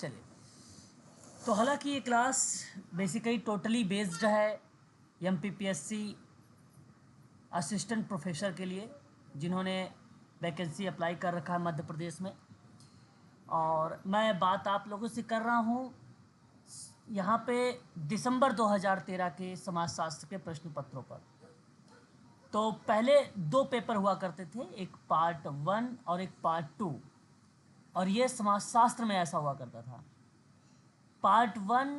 चलिए, तो हालांकि ये क्लास बेसिकली टोटली बेस्ड है एमपीपीएससी असिस्टेंट प्रोफेसर के लिए जिन्होंने वैकेंसी अप्लाई कर रखा है मध्य प्रदेश में। और मैं बात आप लोगों से कर रहा हूँ यहाँ पे दिसंबर 2013 के समाजशास्त्र के प्रश्न पत्रों पर। तो पहले दो पेपर हुआ करते थे, एक पार्ट 1 और एक पार्ट 2, और ये समाजशास्त्र में ऐसा हुआ करता था। पार्ट 1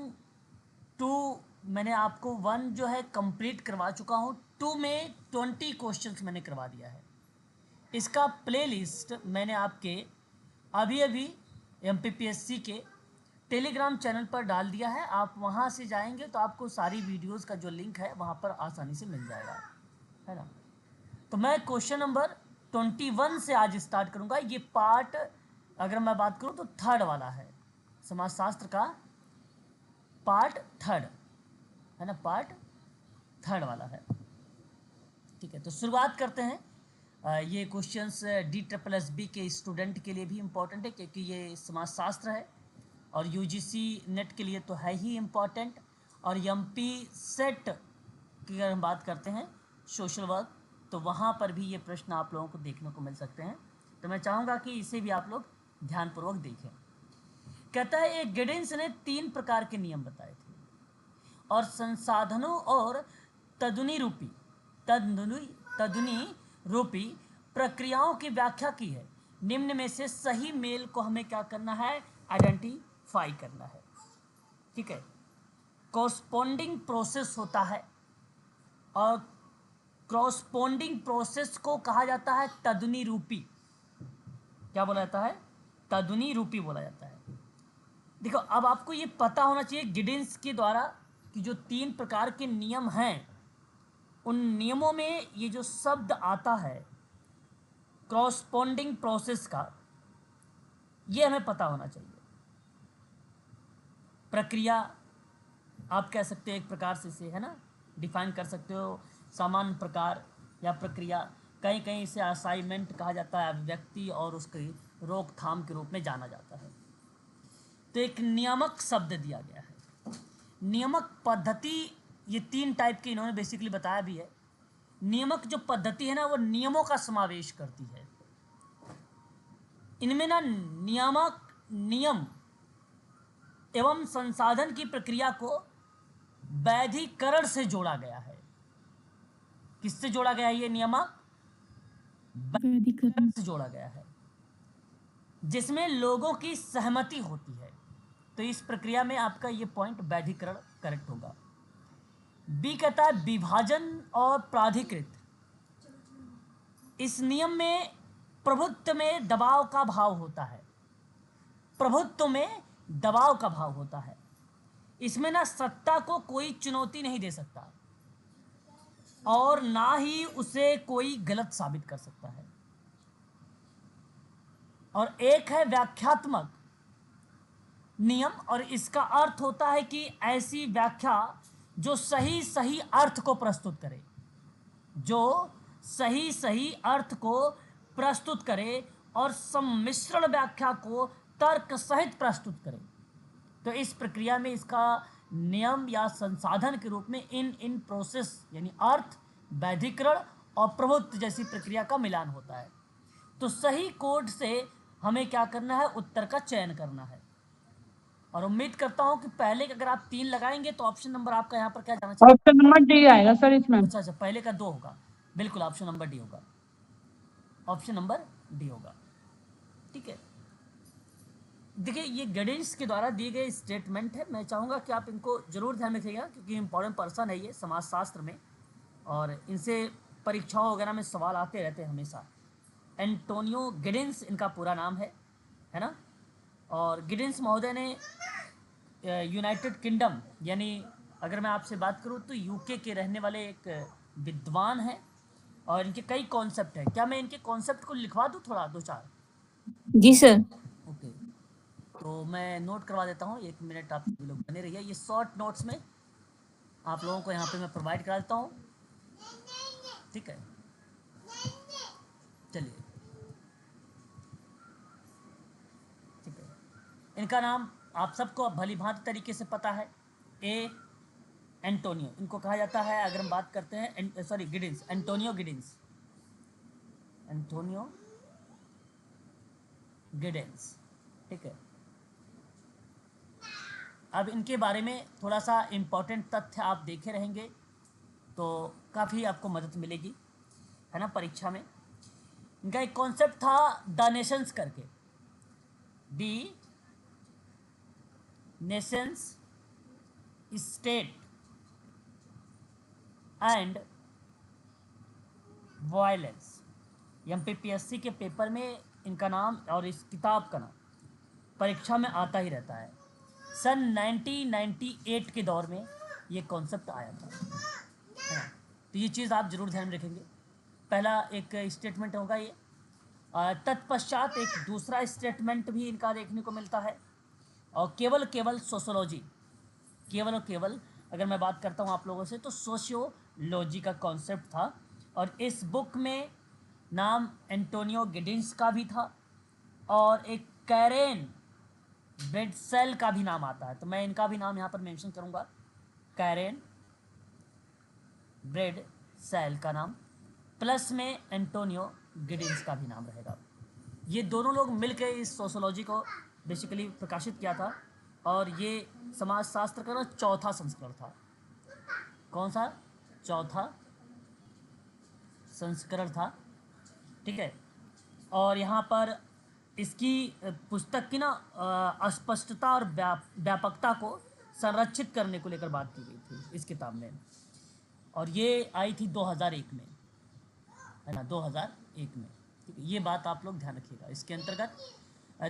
2 मैंने आपको 1 जो है कंप्लीट करवा चुका हूँ, 2 में 20 क्वेश्चंस मैंने करवा दिया है। इसका प्लेलिस्ट मैंने आपके अभी अभी एमपीपीएससी के टेलीग्राम चैनल पर डाल दिया है। आप वहाँ से जाएंगे तो आपको सारी वीडियोस का जो लिंक है वहाँ पर आसानी से मिल जाएगा, है ना। तो मैं क्वेश्चन नंबर 21 से आज स्टार्ट करूँगा। ये पार्ट अगर मैं बात करूँ तो 3rd वाला है, समाजशास्त्र का पार्ट 3rd है ना, पार्ट 3rd वाला है। ठीक है, तो शुरुआत करते हैं। ये क्वेश्चंस DSSB के स्टूडेंट के लिए भी इम्पोर्टेंट है क्योंकि ये समाजशास्त्र है, और यूजीसी नेट के लिए तो है ही इम्पोर्टेंट। और एमपी सेट की अगर हम बात करते हैं सोशल वर्क, तो वहाँ पर भी ये प्रश्न आप लोगों को देखने को मिल सकते हैं। तो मैं चाहूँगा कि इसे भी आप लोग ध्यानपूर्वक देखें। कहता है एक गिडिंस ने 3 प्रकार के नियम बताए थे और संसाधनों और तदुनी रूपी प्रक्रियाओं की व्याख्या की है। निम्न में से सही मेल को हमें क्या करना है, आइडेंटिफाई करना है। ठीक है, कॉरस्पॉन्डिंग प्रोसेस होता है और कॉरस्पॉन्डिंग प्रोसेस को कहा जाता है तदुनी रूपी। क्या बोला जाता है, तदुनी रूपी बोला जाता है। देखो, अब आपको ये पता होना चाहिए गिडिंस के द्वारा कि जो 3 प्रकार के नियम हैं, उन नियमों में ये जो शब्द आता है कॉरस्पॉन्डिंग प्रोसेस का, ये हमें पता होना चाहिए। प्रक्रिया आप कह सकते हो एक प्रकार से इसे, है ना, डिफाइन कर सकते हो, सामान्य प्रकार या प्रक्रिया। कहीं कहीं इसे असाइनमेंट कहा जाता है, व्यक्ति और उसकी रोकथाम के रूप में जाना जाता है। तो एक नियामक शब्द दिया गया है। नियामक पद्धति, ये 3 टाइप के इन्होंने बेसिकली बताया भी है। नियामक जो पद्धति है ना, वो नियमों का समावेश करती है। इनमें ना नियामक नियम एवं संसाधन की प्रक्रिया को वैधिकरण से जोड़ा गया है। किससे जोड़ा गया है, ये नियामक वैधिकरण से जोड़ा गया है, जिसमें लोगों की सहमति होती है। तो इस प्रक्रिया में आपका ये पॉइंट वैधिकरण करेक्ट होगा। बी कहता है विभाजन और प्राधिकृत। इस नियम में प्रभुत्व में दबाव का भाव होता है। प्रभुत्व में दबाव का भाव होता है। इसमें ना सत्ता को कोई चुनौती नहीं दे सकता और ना ही उसे कोई गलत साबित कर सकता है। और एक है व्याख्यात्मक नियम, और इसका अर्थ होता है कि ऐसी व्याख्या जो सही सही अर्थ को प्रस्तुत करे, जो सही सही अर्थ को प्रस्तुत करे और सम्मिश्रण व्याख्या को तर्क सहित प्रस्तुत करे। तो इस प्रक्रिया में इसका नियम या संसाधन के रूप में इन प्रोसेस यानी अर्थ, वैधिकरण और प्रभुत्व जैसी प्रक्रिया का मिलान होता है। तो सही कोड से हमें क्या करना है, उत्तर का चयन करना है। और उम्मीद करता हूं कि पहले अगर आप 3 लगाएंगे तो ऑप्शन नंबर आपका यहाँ पर क्या जाना चाहिए, ऑप्शन नंबर डी आएगा सर इसमें। अच्छा, पहले का 2 होगा, बिल्कुल ऑप्शन नंबर डी होगा, ऑप्शन नंबर डी होगा। ठीक है, देखिए ये गाइडेंस के द्वारा दिए गए स्टेटमेंट है। मैं चाहूँगा कि आप इनको जरूर ध्यान रखिएगा क्योंकि इंपॉर्टेंट पर्सन है ये समाजशास्त्र में, और इनसे परीक्षाओं वगैरह में सवाल आते रहते हैं हमेशा। एंटोनियो गिडिंस इनका पूरा नाम है ना। और गिडिंस महोदय ने यूनाइटेड किंगडम, यानी अगर मैं आपसे बात करूँ तो यूके के रहने वाले एक विद्वान हैं, और इनके कई कॉन्सेप्ट हैं। क्या मैं इनके कॉन्सेप्ट को लिखवा दूँ थोड़ा 2-4? जी सर। ओके, तो मैं नोट करवा देता हूँ, 1 मिनट आप सभी लोग बने रहिए। ये शॉर्ट नोट्स में आप लोगों को यहाँ पे मैं प्रोवाइड करा देता हूँ। ठीक है, चलिए, ठीक है। इनका नाम आप सबको अब भली भांति तरीके से पता है। ए एंटोनियो, इनको कहा जाता है, अगर हम बात करते हैं सॉरी गिडिंस, एंटोनियो गिडिंस, एंटोनियो गिडेंस, ठीक है। अब इनके बारे में थोड़ा सा इम्पोर्टेंट तथ्य आप देखे रहेंगे तो काफ़ी आपको मदद मिलेगी, है ना, परीक्षा में। इनका एक कॉन्सेप्ट था द नेशंस करके, the nations state and violence. MPPSC के पेपर में इनका नाम और इस किताब का नाम परीक्षा में आता ही रहता है। सन 1998 के दौर में ये कॉन्सेप्ट आया था, है ना। तो ये चीज़ आप जरूर ध्यान में रखेंगे। पहला एक स्टेटमेंट होगा ये। तत्पश्चात एक दूसरा स्टेटमेंट भी इनका देखने को मिलता है। और केवल सोशोलॉजी, केवल और केवल अगर मैं बात करता हूँ आप लोगों से तो सोशियोलॉजी का कॉन्सेप्ट था। और इस बुक में नाम एंटोनियो गिडिंस का भी था और एक कैरेन ब्रेडसेल का भी नाम आता है। तो मैं इनका भी नाम यहाँ पर मेंशन करूँगा, कैरेन ब्रेडसेल का नाम, प्लस में एंटोनियो गिडिंस का भी नाम रहेगा। ये दोनों लोग मिलकर इस सोशोलॉजी को बेसिकली प्रकाशित किया था। और ये समाजशास्त्र का ना चौथा संस्करण था। कौन सा? चौथा संस्करण था, ठीक है। और यहाँ पर इसकी पुस्तक की ना अस्पष्टता और व्यापकता को संरक्षित करने को लेकर बात की गई थी इस किताब में। और ये आई थी 2001 में, है ना, 2001 में, ठीक है। ये बात आप लोग ध्यान रखिएगा इसके अंतर्गत।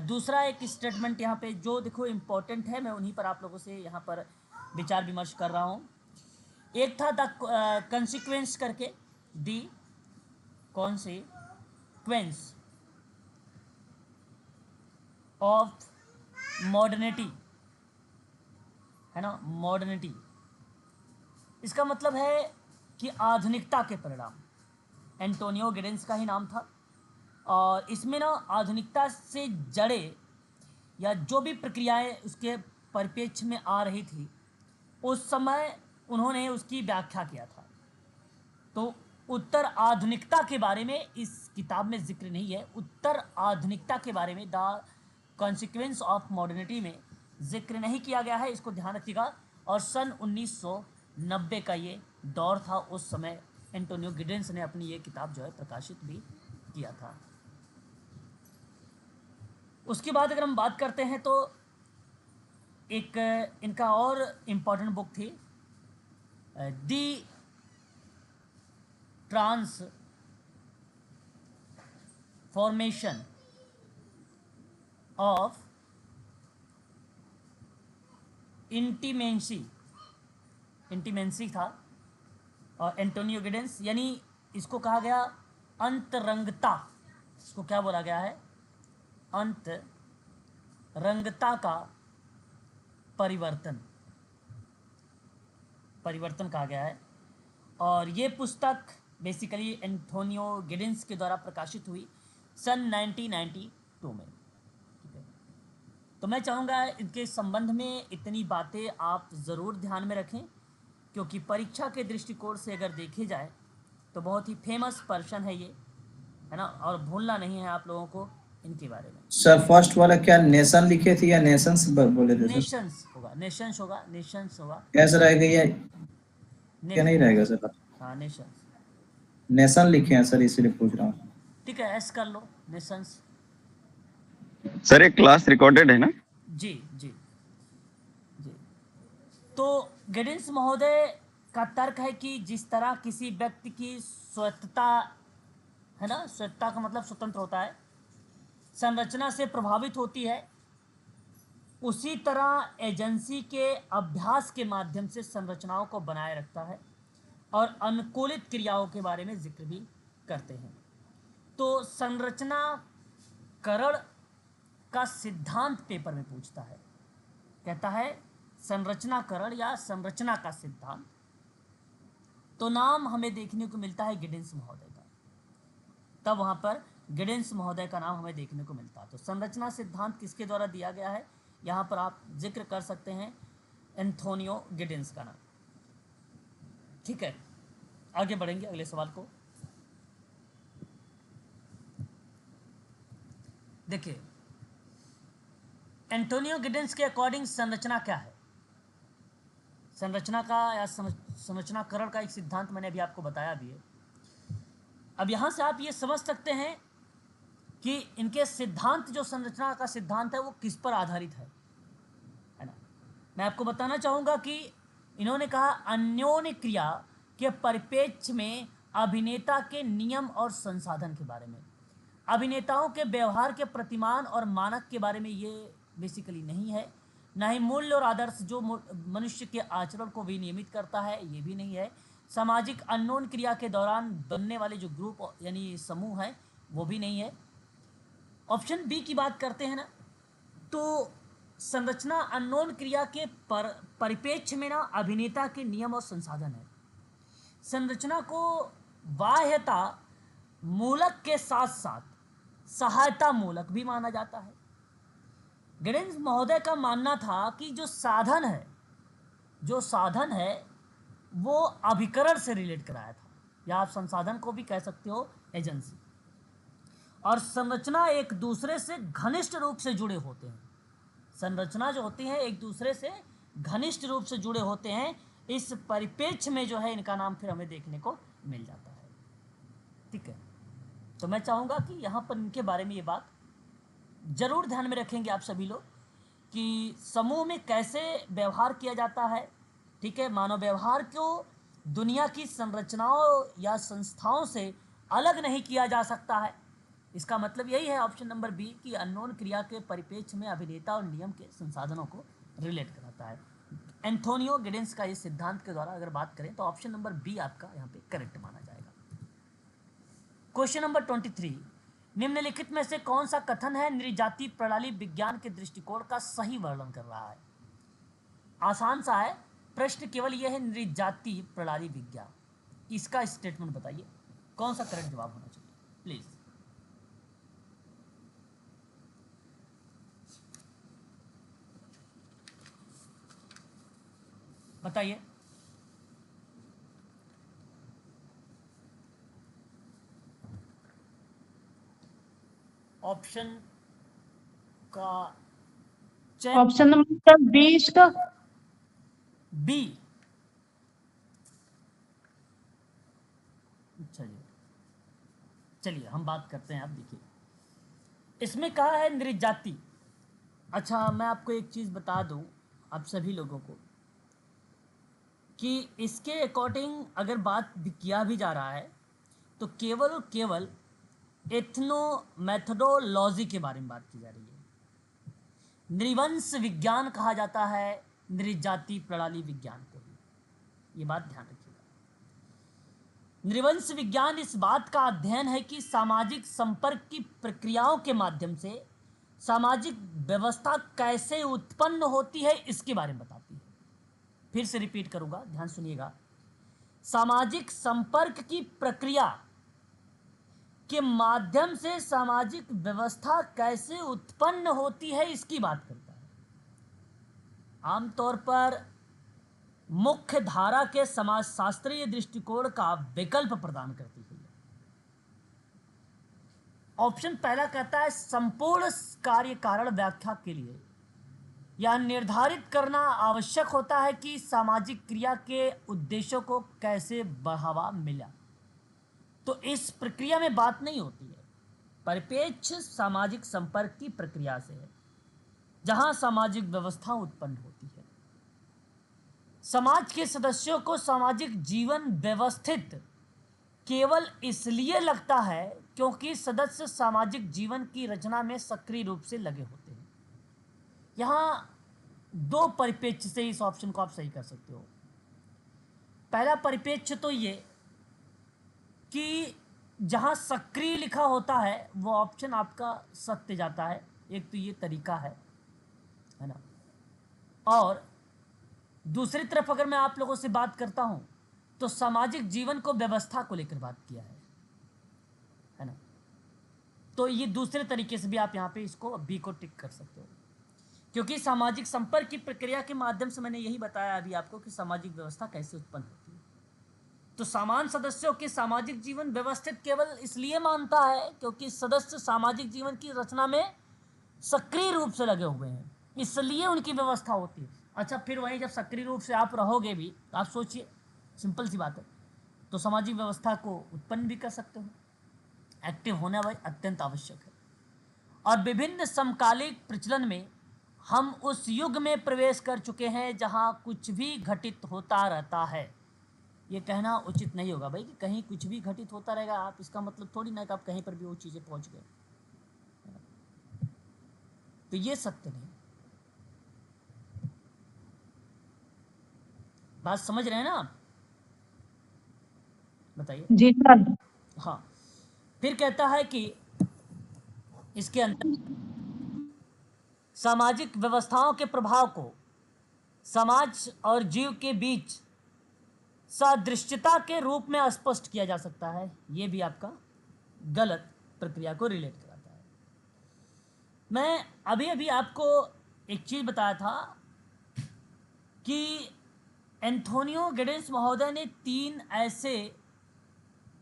दूसरा एक स्टेटमेंट यहाँ पे जो देखो इम्पोर्टेंट है, मैं उन्हीं पर आप लोगों से यहाँ पर विचार विमर्श कर रहा हूँ। एक था द कंसिक्वेंस करके, दी कॉन्सिक्वेंस ऑफ मॉडर्निटी, है ना, मॉडर्निटी। इसका मतलब है कि आधुनिकता के परिणाम। एंटोनियो गिडेंस का ही नाम था। और इसमें ना आधुनिकता से जड़े या जो भी प्रक्रियाएं उसके परिप्रेक्ष्य में आ रही थी उस समय उन्होंने उसकी व्याख्या किया था। तो उत्तर आधुनिकता के बारे में इस किताब में जिक्र नहीं है। उत्तर आधुनिकता के बारे में द कॉन्सिक्वेंस ऑफ मॉडर्निटी में जिक्र नहीं किया गया है, इसको ध्यान रखिएगा। और सन 1990 का ये दौर था, उस समय एंटोनियो गिडेंस ने अपनी ये किताब जो है प्रकाशित भी किया था। उसके बाद अगर हम बात करते हैं तो एक इनका और इम्पॉर्टेंट बुक थी, दी ट्रांसफॉर्मेशन ऑफ इंटीमेंसी था। और एंटोनियो गिडेंस, यानी इसको कहा गया अंतरंगता, इसको क्या बोला गया है? अंतरंगता का परिवर्तन कहा गया है। और ये पुस्तक बेसिकली एंटोनियो गिडेंस के द्वारा प्रकाशित हुई सन 1992 में, ठीक है। तो मैं चाहूँगा इनके संबंध में इतनी बातें आप ज़रूर ध्यान में रखें, क्योंकि परीक्षा के दृष्टिकोण से अगर देखे जाए तो बहुत ही फेमस पर्सन है ये, है ना। और भूलना नहीं है आप लोगों को इनके बारे में। सर फर्स्ट वाला क्या नेशन लिखे थे या नेशंस बोले थे सर? नेशंस होगा, नेशंस होगा, नेशंस होगा, कैसे रहेगा ये? क्या नहीं रहेगा सर? हाँ नेशंस, नेशन लिखे हैं सर, इसीलिए पूछ रहा हूँ। ठीक है, ऐसे कर लो, नेशंस। सर ये क्लास रिकॉर्डेड है ना? जी जी जी। तो गिडेंस महोदय का तर्क है कि जिस तरह किसी व्यक्ति की स्वतंत्रता, है ना, स्वतंत्रता का मतलब स्वतंत्र होता है, संरचना से प्रभावित होती है, उसी तरह एजेंसी के अभ्यास के माध्यम से संरचनाओं को बनाए रखता है और अनुकूलित क्रियाओं के बारे में जिक्र भी करते हैं। तो संरचनाकरण का सिद्धांत पेपर में पूछता है, कहता है संरचनाकरण या संरचना का सिद्धांत। तो नाम हमें देखने को मिलता है गिडेंस महोदय का, तब वहाँ पर गिडेंस महोदय का नाम हमें देखने को मिलता है। तो संरचना सिद्धांत किसके द्वारा दिया गया है? यहाँ पर आप जिक्र कर सकते हैं एंथोनियो गिडेंस का नाम। ठीक है, आगे बढ़ेंगे अगले सवाल को। देखिए, एंटोनियो गिडेंस के अकॉर्डिंग संरचना क्या है? संरचना का या संरचनाकरण का एक सिद्धांत मैंने अभी आपको बताया भी है। अब यहाँ से आप ये समझ सकते हैं कि इनके सिद्धांत, जो संरचना का सिद्धांत है, वो किस पर आधारित है ना। मैं आपको बताना चाहूँगा कि इन्होंने कहा अन्योन्य क्रिया के परिप्रेक्ष्य में अभिनेता के नियम और संसाधन के बारे में। अभिनेताओं के व्यवहार के प्रतिमान और मानक के बारे में ये बेसिकली नहीं है, ना ही मूल्य और आदर्श जो मनुष्य के आचरण को विनियमित करता है, ये भी नहीं है। सामाजिक अन्योन्य क्रिया के दौरान बनने वाले जो ग्रुप यानी समूह है, वो भी नहीं है। ऑप्शन बी की बात करते हैं ना, तो संरचना अन्योन्य क्रिया के परिप्रेक्ष्य में ना अभिनेता के नियम और संसाधन है। संरचना को बाह्यता मूलक के साथ साथ सहायता मूलक भी माना जाता है। गिडेंस महोदय का मानना था कि जो साधन है वो अभिकरण से रिलेट कराया था, या आप संसाधन को भी कह सकते हो एजेंसी, और संरचना एक दूसरे से घनिष्ठ रूप से जुड़े होते हैं। संरचना जो होती है एक दूसरे से घनिष्ठ रूप से जुड़े होते हैं। इस परिप्रेक्ष्य में जो है इनका नाम फिर हमें देखने को मिल जाता है। ठीक है, तो मैं चाहूँगा कि यहाँ पर इनके बारे में ये बात जरूर ध्यान में रखेंगे आप सभी लोग कि समूह में कैसे व्यवहार किया जाता है। ठीक है, मानव व्यवहार को दुनिया की संरचनाओं या संस्थाओं से अलग नहीं किया जा सकता है। इसका मतलब यही है ऑप्शन नंबर बी कि अन्योन्य क्रिया के परिप्रेक्ष्य में अभिनेता और नियम के संसाधनों को रिलेट कराता है। एंथोनियो गिडेंस का इस सिद्धांत के द्वारा अगर बात करें तो ऑप्शन नंबर बी आपका यहाँ पे करेक्ट माना जाएगा। क्वेश्चन नंबर 23, निम्नलिखित में से कौन सा कथन है नृजाति प्रणाली विज्ञान के दृष्टिकोण का सही वर्णन कर रहा है? आसान सा है प्रश्न, केवल यह है नृजाति प्रणाली विज्ञान, इसका स्टेटमेंट बताइए कौन सा करेक्ट जवाब होना चाहिए प्लीज। बताइए। ऑप्शन का चयन, ऑप्शन नंबर 20 का बी। अच्छा जी, चलिए हम बात करते हैं। आप देखिए, इसमें कहा है नृजाति। अच्छा, मैं आपको एक चीज़ बता दूं आप सभी लोगों को कि इसके अकॉर्डिंग अगर बात किया भी जा रहा है तो केवल और केवल एथनो मैथडोलॉजी के बारे में बात की जा रही है। नृवंश विज्ञान कहा जाता है नृजाति प्रणाली विज्ञान को ही, ये बात ध्यान रखिएगा। नृवंश विज्ञान इस बात का अध्ययन है कि सामाजिक संपर्क की प्रक्रियाओं के माध्यम से सामाजिक व्यवस्था कैसे उत्पन्न होती है इसके बारे में बताती है। फिर से रिपीट करूंगा, ध्यान सुनिएगा। सामाजिक संपर्क की प्रक्रिया के माध्यम से सामाजिक व्यवस्था कैसे उत्पन्न होती है इसकी बात करता है। आमतौर पर मुख्य धारा के समाजशास्त्रीय दृष्टिकोण का विकल्प प्रदान करती है। ऑप्शन पहला कहता है संपूर्ण कार्य कारण व्याख्या के लिए यह निर्धारित करना आवश्यक होता है कि सामाजिक क्रिया के उद्देश्यों को कैसे बढ़ावा मिला। तो इस प्रक्रिया में बात नहीं होती है, परिप्रेक्ष्य सामाजिक संपर्क की प्रक्रिया से है जहां सामाजिक व्यवस्था उत्पन्न होती है। समाज के सदस्यों को सामाजिक जीवन व्यवस्थित केवल इसलिए लगता है क्योंकि सदस्य सामाजिक जीवन की रचना में सक्रिय रूप से लगे होते हैं। यहाँ दो परिप्रेक्ष्य से इस ऑप्शन को आप सही कर सकते हो। पहला परिप्रेक्ष्य तो ये कि जहाँ सक्रिय लिखा होता है वो ऑप्शन आपका सत्य जाता है, एक तो ये तरीका है ना। और दूसरी तरफ अगर मैं आप लोगों से बात करता हूँ तो सामाजिक जीवन को व्यवस्था को लेकर बात किया है ना। तो ये दूसरे तरीके से भी आप यहाँ पे इसको बी को टिक कर सकते हो। क्योंकि सामाजिक संपर्क की प्रक्रिया के माध्यम से मैंने यही बताया अभी आपको कि सामाजिक व्यवस्था कैसे उत्पन्न होती है। तो सामान्य सदस्यों के सामाजिक जीवन व्यवस्थित केवल इसलिए मानता है क्योंकि सदस्य सामाजिक जीवन की रचना में सक्रिय रूप से लगे हुए हैं, इसलिए उनकी व्यवस्था होती है। अच्छा, फिर वहीं जब सक्रिय रूप से आप रहोगे भी, आप सोचिए, सिंपल सी बात है, तो सामाजिक व्यवस्था को उत्पन्न भी कर सकते हो। एक्टिव होना भाई अत्यंत आवश्यक है। और विभिन्न समकालिक प्रचलन में हम उस युग में प्रवेश कर चुके हैं जहां कुछ भी घटित होता रहता है। ये कहना उचित नहीं होगा भाई कि कहीं कुछ भी घटित होता रहेगा, आप इसका मतलब थोड़ी ना कि आप कहीं पर भी वो चीज़ें पहुंच गए, तो ये सत्य नहीं। बात समझ रहे हैं ना आप? बताइए। जी सर। हाँ, फिर कहता है कि इसके अंदर सामाजिक व्यवस्थाओं के प्रभाव को समाज और जीव के बीच सादृश्यता के रूप में स्पष्ट किया जा सकता है। ये भी आपका गलत प्रक्रिया को रिलेट कराता है। मैं अभी अभी आपको एक चीज़ बताया था कि एंथोनियो गिडेंस महोदय ने 3 ऐसे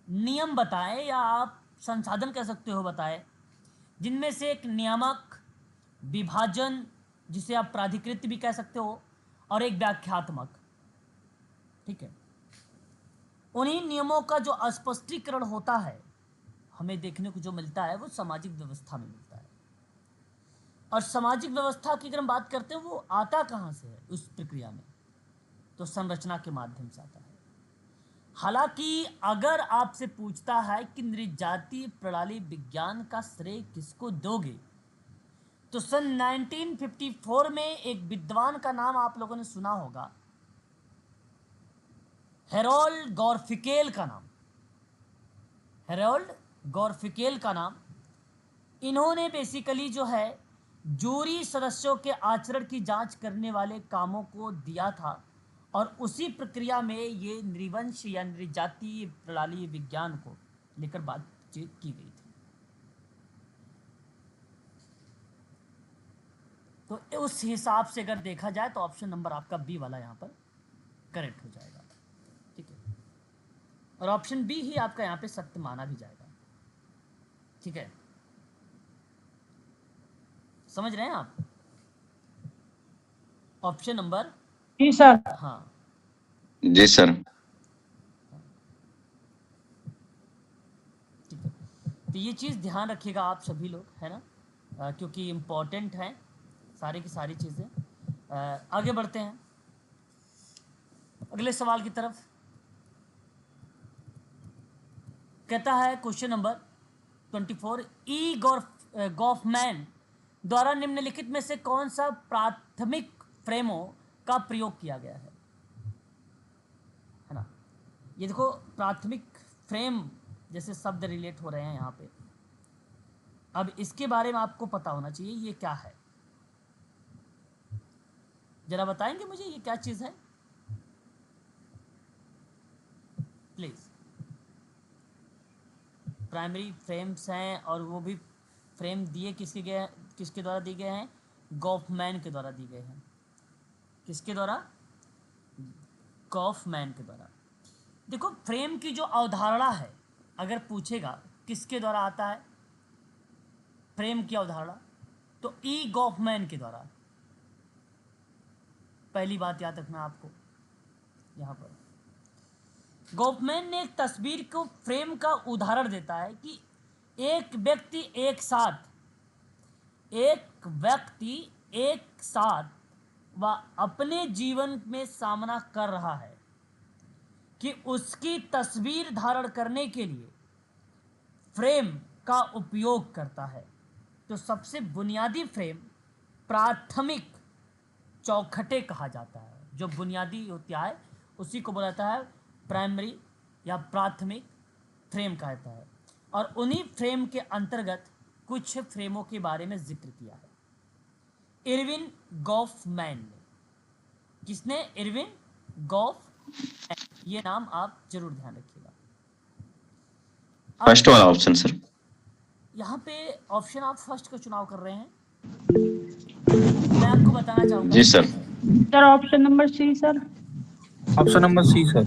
नियम बताए, या आप संसाधन कह सकते हो बताए, जिनमें से एक नियामक, विभाजन जिसे आप प्राधिकृत भी कह सकते हो, और एक व्याख्यात्मक। ठीक है, उन्हीं नियमों का जो स्पष्टीकरण होता है हमें देखने को जो मिलता है वो सामाजिक व्यवस्था में मिलता है। और सामाजिक व्यवस्था की अगर हम बात करते हैं वो आता कहाँ से है उस प्रक्रिया में, तो संरचना के माध्यम से आता है। हालांकि अगर आपसे पूछता है कि नृजातीय प्रणाली विज्ञान का श्रेय किसको दोगे, तो सन 1954 में एक विद्वान का नाम आप लोगों ने सुना होगा, हेरोल्ड गॉर्फिकेल का नाम। हेरोल्ड गॉर्फिकेल का नाम, इन्होंने बेसिकली जो है जूरी सदस्यों के आचरण की जांच करने वाले कामों को दिया था, और उसी प्रक्रिया में ये नृवंश या नृजातीय प्रणाली विज्ञान को लेकर बातचीत की गई थी। तो उस हिसाब से अगर देखा जाए तो ऑप्शन नंबर आपका बी वाला यहाँ पर करेक्ट हो जाएगा। ठीक है, और ऑप्शन बी ही आपका यहाँ पे सत्य माना भी जाएगा। ठीक है, समझ रहे हैं आप? ऑप्शन नंबर, जी सर। हाँ जी सर। ठीक है, तो ये चीज़ ध्यान रखिएगा आप सभी लोग, है ना, क्योंकि इम्पॉर्टेंट है सारी की सारी चीज़ें। आगे बढ़ते हैं अगले सवाल की तरफ। कहता है क्वेश्चन नंबर 24, ई गॉफमैन द्वारा निम्नलिखित में से कौन सा प्राथमिक फ्रेमों का प्रयोग किया गया है ना। ये देखो, प्राथमिक फ्रेम जैसे शब्द रिलेट हो रहे हैं यहाँ पे। अब इसके बारे में आपको पता होना चाहिए ये क्या है, जरा बताएंगे मुझे ये क्या चीज़ है प्लीज़। प्राइमरी फ्रेम्स हैं, और वो भी फ्रेम दिए किसके द्वारा दिए गए हैं, गॉफमैन के द्वारा दिए गए हैं। किसके द्वारा? गॉफमैन के द्वारा। देखो, फ्रेम की जो अवधारणा है, अगर पूछेगा किसके द्वारा आता है फ्रेम की अवधारणा, तो ई गॉफमैन के द्वारा। पहली बात याद रखना आपको यहाँ पर। गॉफमैन ने एक तस्वीर को फ्रेम का उदाहरण देता है कि एक व्यक्ति एक साथ व अपने जीवन में सामना कर रहा है कि उसकी तस्वीर धारण करने के लिए फ्रेम का उपयोग करता है। तो सबसे बुनियादी फ्रेम प्राथमिक चौखटे कहा जाता है। जो बुनियादी होता है उसी को बोला जाता है प्राइमरी या प्राथमिक फ्रेम कहता है। और उन्हीं फ्रेम के अंतर्गत कुछ फ्रेमों के बारे में जिक्र किया है इरविन गॉफमैन ने। किसने? Irwin Goffman. ये नाम आप जरूर ध्यान रखिएगा। फर्स्ट वाला ऑप्शन सर। यहाँ पे ऑप्शन आप फर्स्ट का चुनाव कर रहे हैं, मैं आपको बताना चाहूँगा जी sir. Sir option number C sir. Option number C sir.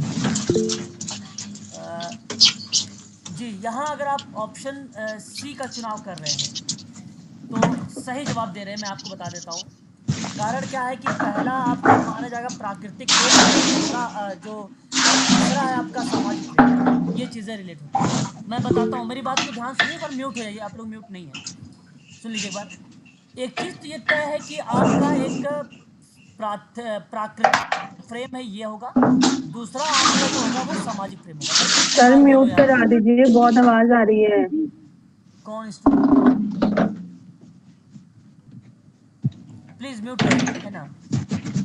अ, जी, यहाँ अगर आप ऑप्शन सी का चुनाव कर रहे हैं तो सही जवाब दे रहे हैं। मैं आपको बता देता हूँ कारण क्या है कि पहला आपका माना जाएगा प्राकृतिक प्रेम और दूसरा जो तीसरा है आपका सामाजिक प्रेम। ये चीज़ें रिलेट होती हैं। मैं बताता हूँ, मेरी बात को ध्यान सुनिए, एक बार म्यूट हो जाइए, आप लोग म्यूट नहीं है। सुन लीजिए एक बार। एक चीज़ तो ये तय है कि आपका एक प्राकृतिक फ्रेम है, ये होगा। दूसरा आपका जो होगा वो सामाजिक फ्रेम होगा। भाई कुछ तो सर यार बोलो म्यूट यार। करा दीजिए, बहुत आवाज आ रही है। कौन स्टूडेंट? प्लीज़ म्यूट हो जाइए, है ना।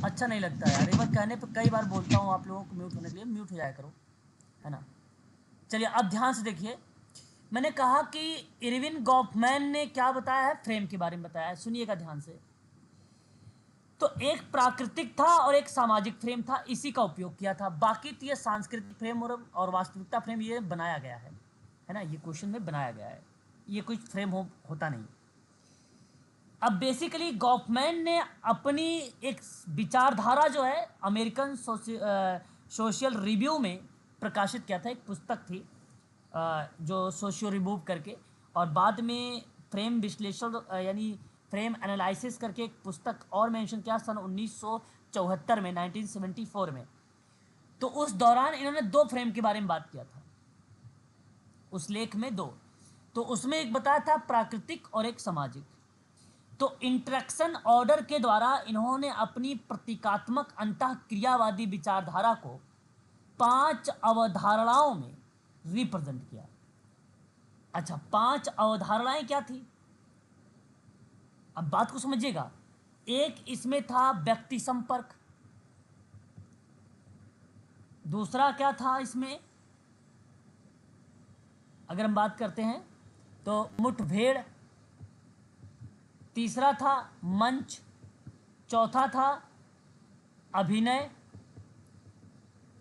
अच्छा नहीं लगता यार, एक बार कहने पे कई बार बोलता हूँ आप लोगों को म्यूट होने के लिए, म्यूट हो जाया करो, है ना। चलिए अब ध्यान से देखिए, मैंने कहा कि इरविन गॉफमैन ने क्या बताया है, फ्रेम के बारे में बताया है। सुनिएगा ध्यान से। तो एक प्राकृतिक था और एक सामाजिक फ्रेम था, इसी का उपयोग किया था। बाकी तो ये सांस्कृतिक फ्रेम और वास्तविकता फ्रेम ये बनाया गया है ना, ये क्वेश्चन में बनाया गया है, ये कुछ फ्रेम होता नहीं। अब बेसिकली गॉफमैन ने अपनी एक विचारधारा जो है अमेरिकन सोशल रिव्यू में प्रकाशित किया था। एक पुस्तक थी जो सोशियो रिव्यू करके, और बाद में फ्रेम विश्लेषण यानी फ्रेम एनालिसिस करके एक पुस्तक और मेंशन किया सन 1974 में, 1974 में। तो उस दौरान इन्होंने दो फ्रेम के बारे में बात किया था, उस लेख में दो। तो उसमें एक बताया था प्राकृतिक और एक सामाजिक। तो इंटरेक्शन ऑर्डर के द्वारा इन्होंने अपनी प्रतीकात्मक अंतःक्रियावादी विचारधारा को 5 अवधारणाओं में रिप्रेजेंट किया। अच्छा, 5 अवधारणाएं क्या थी, अब बात को समझिएगा। एक इसमें था व्यक्ति संपर्क, दूसरा क्या था इसमें, अगर हम बात करते हैं तो मुठभेड़, तीसरा था मंच, चौथा था अभिनय,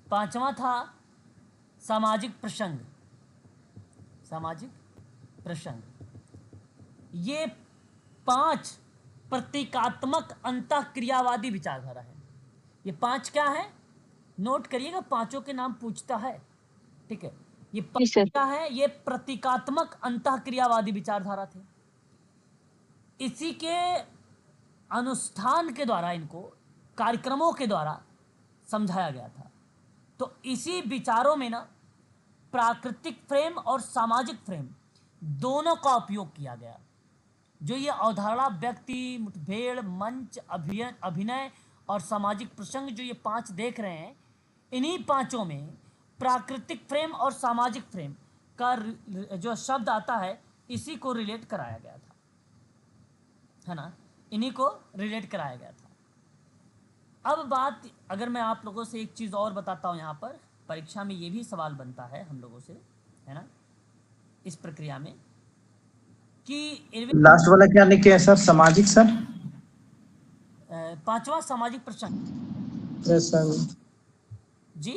पांचवा था सामाजिक प्रसंग। सामाजिक प्रसंग, ये 5 प्रतीकात्मक अंतःक्रियावादी विचारधारा है। ये 5 क्या है, नोट करिएगा, पांचों के नाम पूछता है, ठीक है। ये 5 क्या है, ये प्रतीकात्मक अंतःक्रियावादी विचारधारा थे। इसी के अनुष्ठान के द्वारा, इनको कार्यक्रमों के द्वारा समझाया गया था। तो इसी विचारों में ना प्राकृतिक फ्रेम और सामाजिक फ्रेम दोनों का उपयोग किया गया। जो ये अवधारणा व्यक्ति, मुठभेड़, मंच, अभिनय और सामाजिक प्रसंग, जो ये 5 देख रहे हैं, इन्हीं पांचों में प्राकृतिक फ्रेम और सामाजिक फ्रेम का जो शब्द आता है, इसी को रिलेट कराया गया था, है ना, इन्हीं को रिलेट कराया गया था। अब बात, अगर मैं आप लोगों से एक चीज़ और बताता हूँ, यहाँ पर परीक्षा में ये भी सवाल बनता है हम लोगों से, है ना, इस प्रक्रिया में कि लास्ट वाला क्या लिखे हैं सर, सामाजिक सर? 5वां सामाजिक प्रसंग। प्रसंग। जी,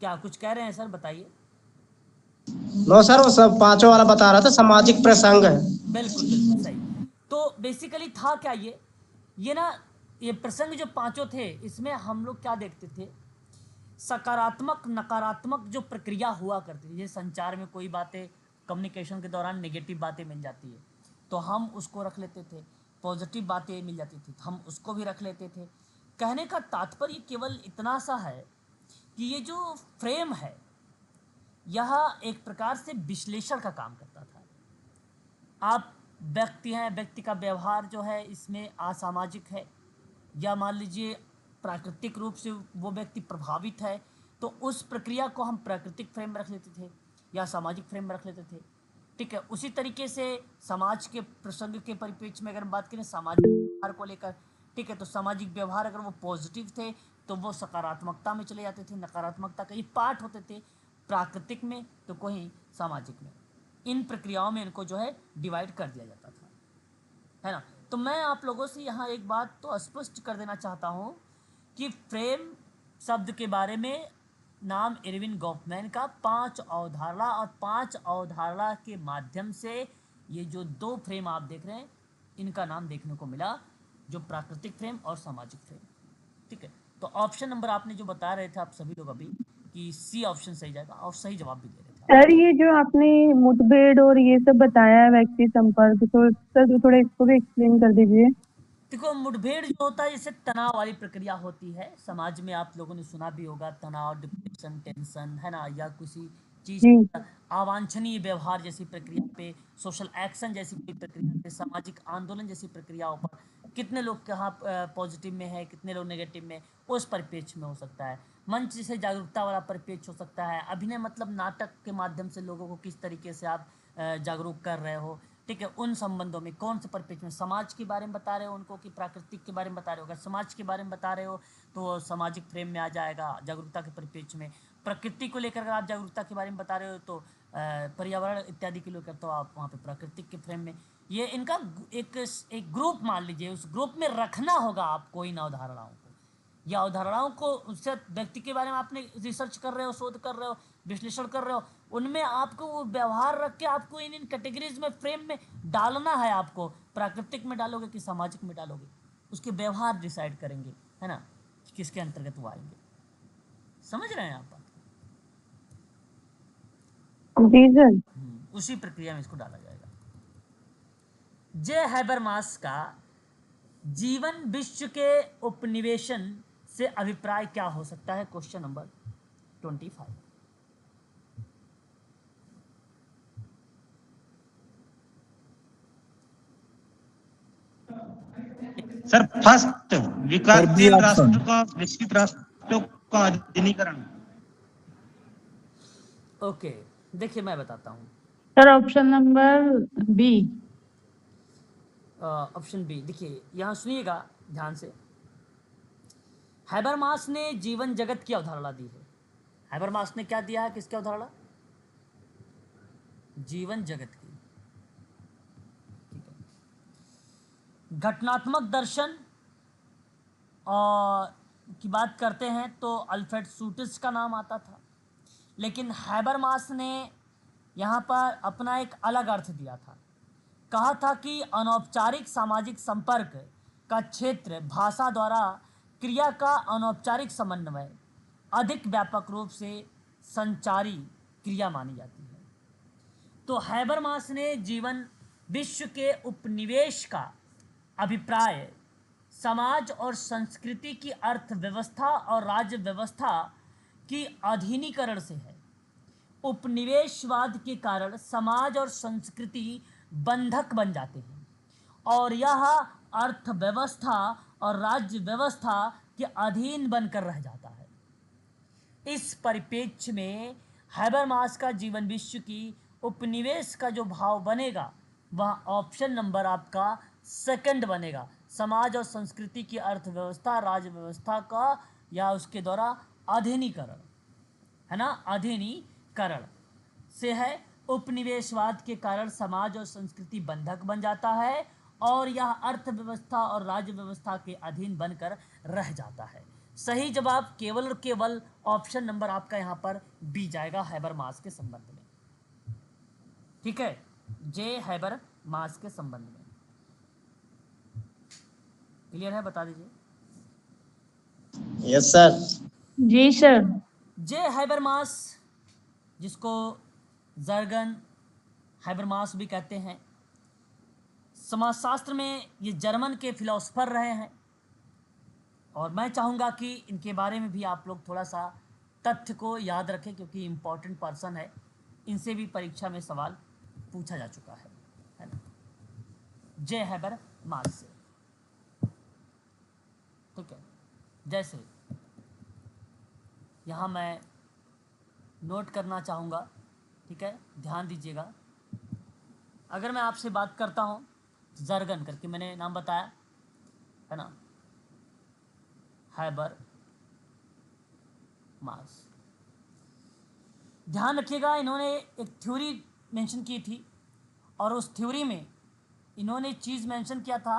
क्या कुछ कह रहे हैं सर, बताइए। नो सर, वो सब पांचों वाला बता रहा था, सामाजिक प्रसंग है। बिल्कुल बिल्कुल सही। तो बेसिकली था क्या ये ना, ये प्रसंग जो पांचों थे, इसमें हम लोग क्या देखते थे, सकारात्मक नकारात्मक जो प्रक्रिया हुआ करती थी। ये संचार में कोई बातें, कम्युनिकेशन के दौरान नेगेटिव बातें मिल जाती है तो हम उसको रख लेते थे, पॉजिटिव बातें मिल जाती थी तो हम उसको भी रख लेते थे। कहने का तात्पर्य केवल इतना सा है कि ये जो फ्रेम है, यह एक प्रकार से विश्लेषण का काम करता था। आप व्यक्ति हैं, व्यक्ति का व्यवहार जो है इसमें असामाजिक है, या मान लीजिए प्राकृतिक रूप से वो व्यक्ति प्रभावित है, तो उस प्रक्रिया को हम प्राकृतिक फ्रेम में रख लेते थे या सामाजिक फ्रेम में रख लेते थे, ठीक है। उसी तरीके से समाज के प्रसंग के परिप्रेक्ष्य में अगर हम बात करें सामाजिक व्यवहार को लेकर, ठीक है, तो सामाजिक व्यवहार अगर वो पॉजिटिव थे तो वो सकारात्मकता में चले जाते थे, नकारात्मकता कई पार्ट होते थे, प्राकृतिक में तो कहीं सामाजिक में। इन प्रक्रियाओं में इनको जो है डिवाइड कर दिया जाता था, है ना। तो मैं आप लोगों से यहाँ एक बात तो स्पष्ट कर देना चाहता हूँ कि फ्रेम शब्द के बारे में नाम इरविन गॉफमैन का 5 अवधारणा, और 5 अवधारणा के माध्यम से ये जो दो फ्रेम आप देख रहे हैं इनका नाम देखने को मिला, जो प्राकृतिक फ्रेम और सामाजिक फ्रेम। ठीक है, तो ऑप्शन नंबर आपने जो बता रहे थे आप सभी लोग अभी कि सी ऑप्शन सही जाएगा, और सही जवाब भी दे रहे थे आप। सर ये जो आपने मुठभेड़ और ये सब बताया है व्यक्ति संपर्क, तो सर थोड़ा इसको भी एक्सप्लेन कर दीजिए। देखो, मुठभेड़ जो होता है जैसे तनाव वाली प्रक्रिया होती है, समाज में आप लोगों ने सुना भी होगा, तनाव, डिप्रेशन, टेंशन, है ना, या किसी चीज जी अवांछनीय व्यवहार जैसी प्रक्रिया पे, सोशल एक्शन जैसी कोई प्रक्रिया पे, सामाजिक आंदोलन जैसी प्रक्रियाओं पर कितने लोग कहाँ पॉजिटिव में है, कितने लोग नेगेटिव में, उस परिप्रेक्ष्य में हो सकता है। मंच से जागरूकता वाला परिप्रेक्ष्य हो सकता है। अभिनय मतलब नाटक के माध्यम से लोगों को किस तरीके से आप जागरूक कर रहे हो, ठीक है, उन संबंधों में कौन से परिप्रेक्ष्य में, समाज के बारे में बता रहे हो उनको कि प्राकृतिक के बारे में बता रहे हो। अगर समाज के बारे में बता रहे हो तो सामाजिक फ्रेम में आ जाएगा, जागरूकता के परिप्रेक्ष्य में। प्रकृति को लेकर अगर आप जागरूकता के बारे में बता रहे हो तो पर्यावरण इत्यादि के लेकर तो आप वहाँ पे प्राकृतिक के फ्रेम में। ये इनका एक ग्रुप मान लीजिए, उस ग्रुप में रखना होगा आपको इन अवधारणाओं को, या अवधारणाओं को, उससे व्यक्ति के बारे में आपने रिसर्च कर रहे हो, शोध कर रहे हो, विश्लेषण कर रहे हो, उनमें आपको वो व्यवहार रख के आपको इन कैटेगरीज में, फ्रेम में डालना है। आपको प्राकृतिक में डालोगे कि सामाजिक में डालोगे, उसके व्यवहार डिसाइड करेंगे, है ना, किसके अंतर्गत वो आएंगे। समझ रहे हैं आप बात? जी सर। उसी प्रक्रिया में इसको डाला जाएगा। जे हैबरमास का जीवन विश्व के उपनिवेशन से अभिप्राय क्या हो सकता है? Question number 25। Sir first, sir B विकासशील ऑप्शन। राष्ट्र का विकसित राष्ट्रों का आधुनिकीकरण। ओके, देखिए मैं बताता हूँ। Sir option number B. Option B, देखिए यहाँ सुनिएगा ध्यान से। हैबरमास ने जीवन जगत की अवधारणा दी है। हैबरमास ने क्या दिया है, किसकी अवधारणा? जीवन जगत की। ठीक है, घटनात्मक दर्शन और की बात करते हैं तो अल्फ्रेड सूटिस का नाम आता था, लेकिन हैबरमास ने यहाँ पर अपना एक अलग अर्थ दिया था। कहा था कि अनौपचारिक सामाजिक संपर्क का क्षेत्र भाषा द्वारा क्रिया का अनौपचारिक समन्वय अधिक व्यापक रूप से संचारी क्रिया मानी जाती है। तो हैबरमास ने जीवन विश्व के उपनिवेश का अभिप्राय समाज और संस्कृति की अर्थव्यवस्था और राज्य व्यवस्था की अधीनीकरण से है। उपनिवेशवाद के कारण समाज और संस्कृति बंधक बन जाते हैं और यह अर्थव्यवस्था और राज्य व्यवस्था के अधीन बनकर रह जाता है। इस परिप्रेक्ष्य में हैबरमास का जीवन विश्व की उपनिवेश का जो भाव बनेगा वह ऑप्शन नंबर आपका सेकंड बनेगा। समाज और संस्कृति की अर्थव्यवस्था, राज्य व्यवस्था का या उसके द्वारा अधीनीकरण, है ना, अधीनीकरण से है। उपनिवेशवाद के कारण समाज और संस्कृति बंधक बन जाता है और यह अर्थव्यवस्था और राज्य व्यवस्था के अधीन बनकर रह जाता है। सही जवाब केवल और केवल ऑप्शन नंबर आपका यहाँ पर बी जाएगा, हैबरमास के संबंध में। ठीक है, जे हैबरमास के संबंध में। क्लियर है? बता दीजिए। Yes sir. जी सर। जे हैबरमास, जिसको जर्गन हैबरमास भी कहते हैं, समाजशास्त्र में ये जर्मन के फिलोसफर रहे हैं और मैं चाहूँगा कि इनके बारे में भी आप लोग थोड़ा सा तथ्य को याद रखें क्योंकि इम्पोर्टेंट पर्सन है। इनसे भी परीक्षा में सवाल पूछा जा चुका है ना। जे हैबरमास से, ठीक है, जैसे यहाँ मैं नोट करना चाहूँगा, ठीक है, ध्यान दीजिएगा। अगर मैं आपसे बात करता हूँ जर्गन करके, मैंने नाम बताया है ना, हैबर मास, ध्यान रखिएगा इन्होंने एक थ्योरी मेंशन की थी और उस थ्योरी में इन्होंने चीज़ मेंशन किया था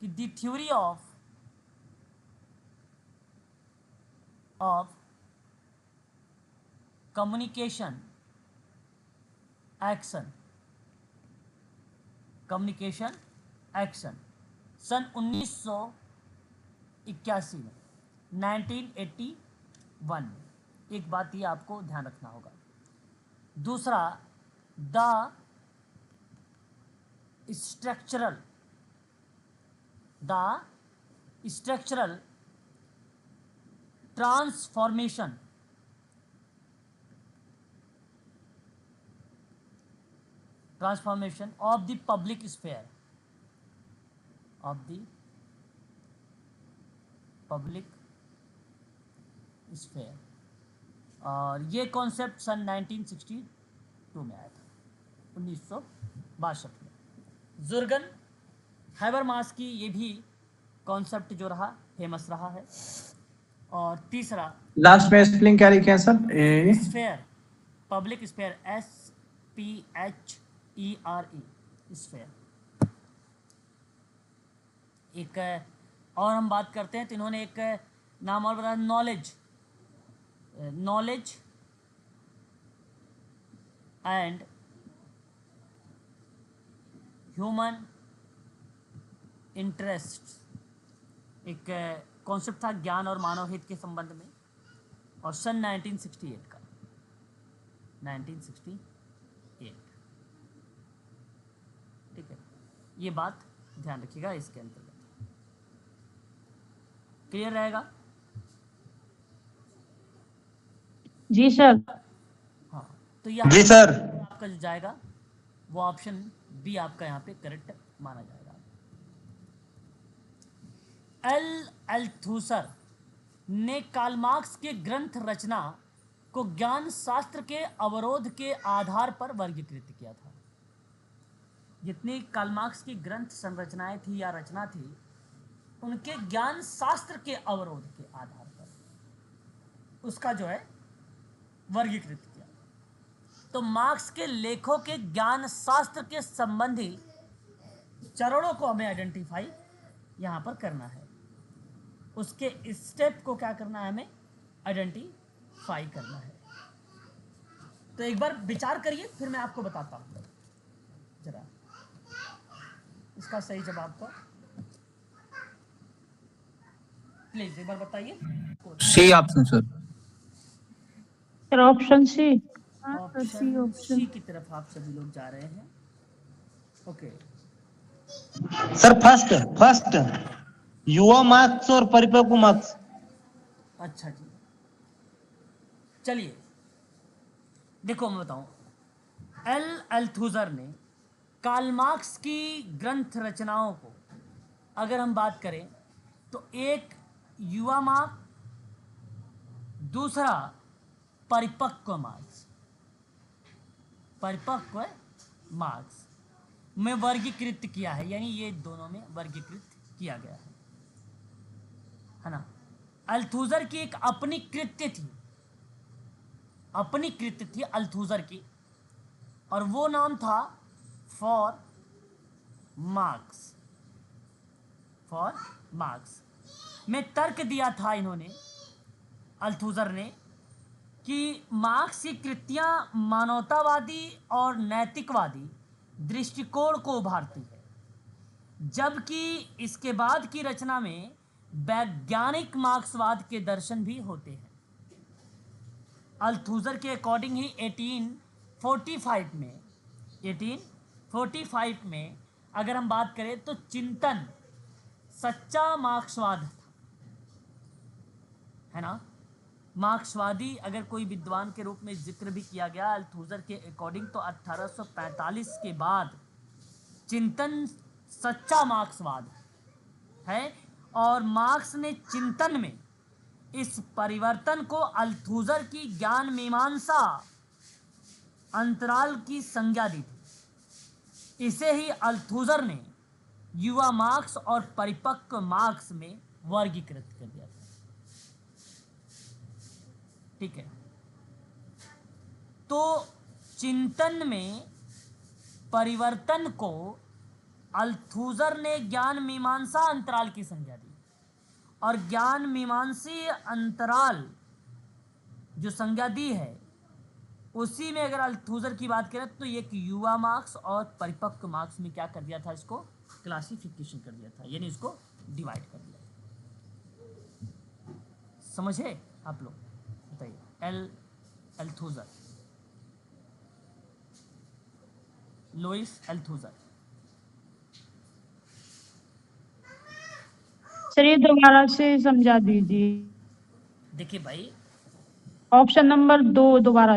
कि the theory of communication action communication action सन 1981 में 1981 में। एक बात ये आपको ध्यान रखना होगा। दूसरा, the structural transformation of the public sphere, और ये कॉन्सेप्ट सन 1962 में आया था, 1962 में। जुर्गन हैबरमास की ये भी कॉन्सेप्ट जो रहा फेमस रहा है। और तीसरा, लास्ट में स्पेलिंग क्या लिखे हैं sir? Sphere, public sphere, SPHERE, sphere. एक और हम बात करते हैं तो इन्होंने एक नाम और बताया, नॉलेज एंड ह्यूमन इंटरेस्ट। एक कॉन्सेप्ट था ज्ञान और मानव हित के संबंध में, और सन 1968 का, 1968। ठीक है, ये बात ध्यान रखिएगा इसके अंतर्गत। क्लियर रहेगा? जी सर। हाँ, तो ये जी सर। आपका जो जाएगा वो ऑप्शन बी आपका यहाँ पे करेक्ट माना जाएगा। अल्थुसर ने कार्ल मार्क्स के ग्रंथ रचना को ज्ञान शास्त्र के अवरोध के आधार पर वर्गीकृत किया था। जितनी कार्ल मार्क्स की ग्रंथ संरचनाएं थी या रचना थी, उनके ज्ञान शास्त्र के अवरोध के आधार पर उसका जो है वर्गीकृत किया। तो मार्क्स के लेखों के ज्ञान शास्त्र के संबंधी चरणों को हमें आइडेंटिफाई यहां पर करना है। उसके स्टेप को क्या करना है, हमें आइडेंटिफाई करना है। तो एक बार विचार करिए, फिर मैं आपको बताता हूं जरा इसका सही जवाब तो प्लीज एक बार बताइए। C option sir. Sir option C. Option C की तरफ आप सभी लोग जा रहे हैं। ओके सर फर्स्ट युवा मार्क्स और परिपक्व मार्क्स। अच्छा जी, चलिए देखो मैं बताऊं। अल्थुसर ने कार्ल मार्क्स की ग्रंथ रचनाओं को अगर हम बात करें तो एक युवा मार्क्स, दूसरा परिपक्व मार्क्स में वर्गीकृत किया है, यानी ये दोनों में वर्गीकृत किया गया है ना। अल्थुसर की एक अपनी कृत्य थी अल्थुसर की, और वो नाम था फॉर मार्क्स में तर्क दिया था इन्होंने, अल्थुसर ने, कि मार्क्स की कृतियां मानवतावादी और नैतिकवादी दृष्टिकोण को उभारती है, जबकि इसके बाद की रचना में वैज्ञानिक मार्क्सवाद के दर्शन भी होते हैं। अल्थुसर के अकॉर्डिंग ही 1845 में अगर हम बात करें तो चिंतन सच्चा मार्क्सवाद था, है ना। मार्क्सवादी अगर कोई विद्वान के रूप में जिक्र भी किया गया अल्थुसर के अकॉर्डिंग तो 1845 के बाद चिंतन सच्चा मार्क्सवाद है। और मार्क्स ने चिंतन में इस परिवर्तन को अल्थुसर की ज्ञान मीमांसा अंतराल की संज्ञा दी थी। इसे ही अल्थुसर ने युवा मार्क्स और परिपक्व मार्क्स में वर्गीकृत कर दिया था। ठीक है, तो चिंतन में परिवर्तन को अल्थुसर ने ज्ञान मीमांसा अंतराल की संज्ञा दी, और ज्ञान मीमांसीय अंतराल जो संज्ञा दी है उसी में अगर अल्थुजर की बात करें तो एक युवा मार्क्स और परिपक्व मार्क्स में क्या कर दिया था, इसको क्लासिफिकेशन कर दिया था, यानी इसको डिवाइड कर दिया। समझे आप लोग? बताइए। अल्थुजर, लुइस अल्थुजर। सर ये दोबारा से समझा दीजिए, देखिए भाई, ऑप्शन नंबर 2 दोबारा।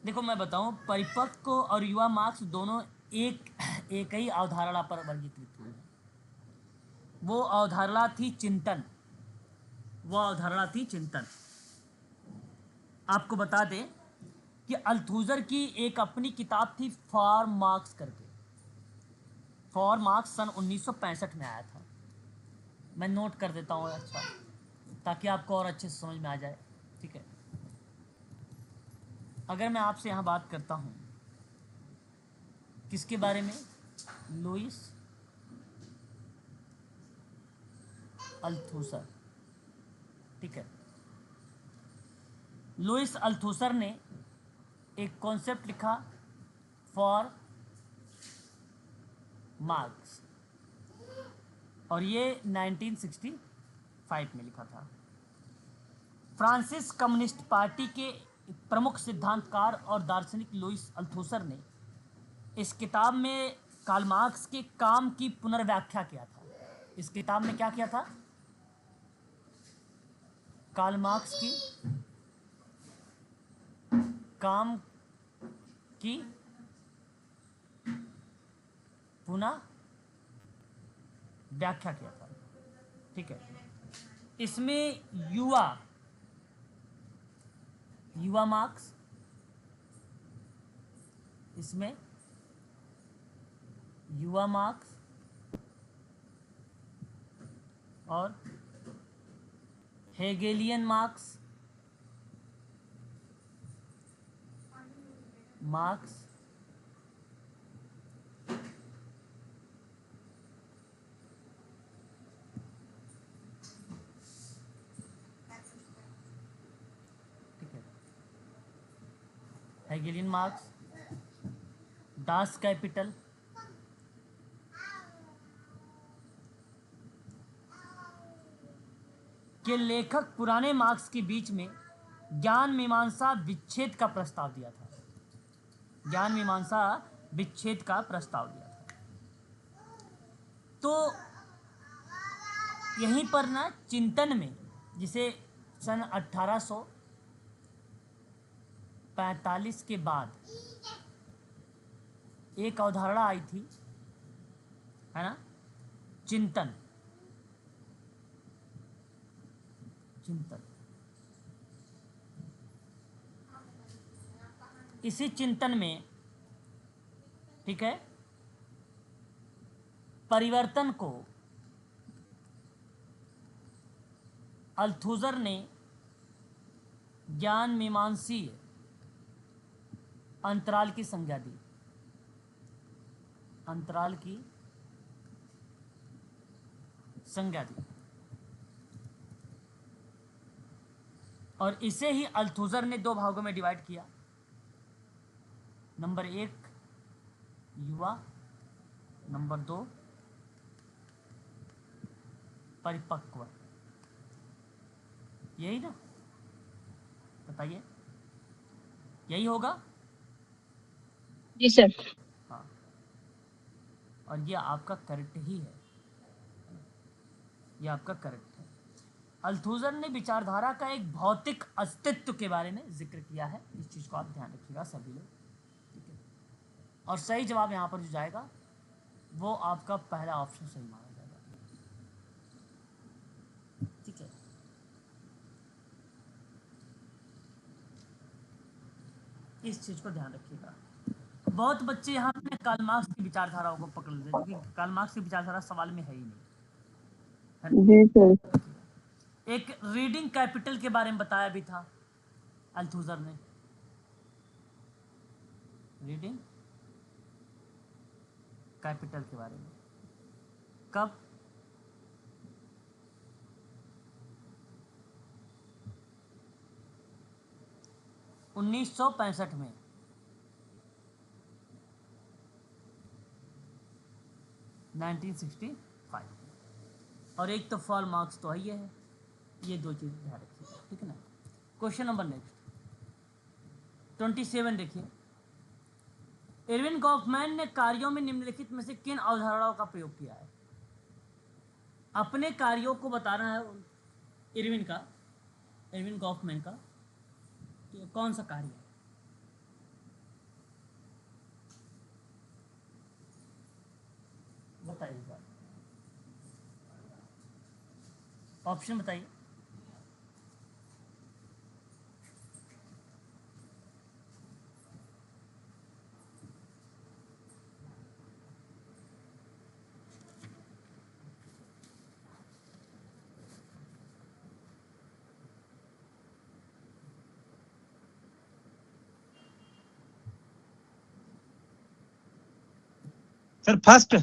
देखो मैं बताऊं, परिपक्व और युवा मार्क्स दोनों एक ही अवधारणा पर वर्गीकृत हुए हैं। वो अवधारणा थी चिंतन, वो अवधारणा थी चिंतन। आपको बता दें कि अल्थुजर की एक अपनी किताब थी फॉर मार्क्स करके। फॉर मार्क्स सन 1965 में आया था। मैं नोट कर देता हूँ, अच्छा, ताकि आपको और अच्छे से समझ में आ जाए। ठीक है, अगर मैं आपसे यहाँ बात करता हूँ किसके बारे में, लुइस अल्थुसर। ठीक है, लुइस अल्थुसर ने एक कॉन्सेप्ट लिखा फॉर मार्क्स, और ये 1965 में लिखा था। फ्रांसीस कम्युनिस्ट पार्टी के प्रमुख सिद्धांतकार और दार्शनिक लुइस अल्थुसर ने इस किताब में कार्ल मार्क्स के काम की पुनर्व्याख्या किया था। इस किताब में क्या किया था? कार्ल मार्क्स की काम की पुनः व्याख्या किया था। ठीक है, इसमें युवा मार्क्स, इसमें युवा मार्क्स और हेगेलियन मार्क्स ठीक है, हेगेलियन मार्क्स, दास कैपिटल, के लेखक पुराने मार्क्स के बीच में ज्ञान मीमांसा विच्छेद का प्रस्ताव दिया था। ज्ञान मीमांसा विच्छेद का प्रस्ताव दिया था। तो यहीं पर ना चिंतन में, जिसे सन 1845 के बाद एक अवधारणा आई थी, है ना, चिंतन। इसी चिंतन में, ठीक है, परिवर्तन को अल्थुजर ने ज्ञान मीमांसीय अंतराल की संज्ञा दी। अंतराल की संज्ञा दी, और इसे ही अल्थुजर ने दो भागों में डिवाइड किया। नंबर 1 युवा, नंबर 2 परिपक्व। यही ना, बताइए, यही होगा? जी सर। हाँ, और ये आपका करेक्ट ही है, ये आपका करेक्ट है। अल्थुजर ने विचारधारा का एक भौतिक अस्तित्व के बारे में जिक्र किया है। इस चीज़ को आप ध्यान रखिएगा सभी लोग। ठीक है, और सही जवाब यहाँ पर जो जाएगा वो आपका पहला ऑप्शन सही माना जाएगा। ठीक है, इस चीज़ को ध्यान रखिएगा। बहुत बच्चे यहाँ पे कार्ल मार्क्स की विचारधाराओं को पकड़ लेते हैं, क्योंकि कार्ल मार्क्स की विचारधारा सवाल में है ही नहीं, है ना? जी सर। एक रीडिंग कैपिटल के बारे में बताया भी था अल्थुजर ने। रीडिंग कैपिटल के बारे में कब? 1965 में। और एक तो फॉल मार्क्स तो है ये है, ये दो चीज़ ध्यान रखिएगा, ठीक है ना। क्वेश्चन नंबर नेक्स्ट 27 देखिए। इरविन गॉफमैन ने कार्यों में निम्नलिखित में से किन अवधारणाओं का प्रयोग किया है? अपने कार्यों को बताना है इरविन गॉफमैन का कि कौन सा कार्य है। बताइए सर, ऑप्शन बताइए। Sir first.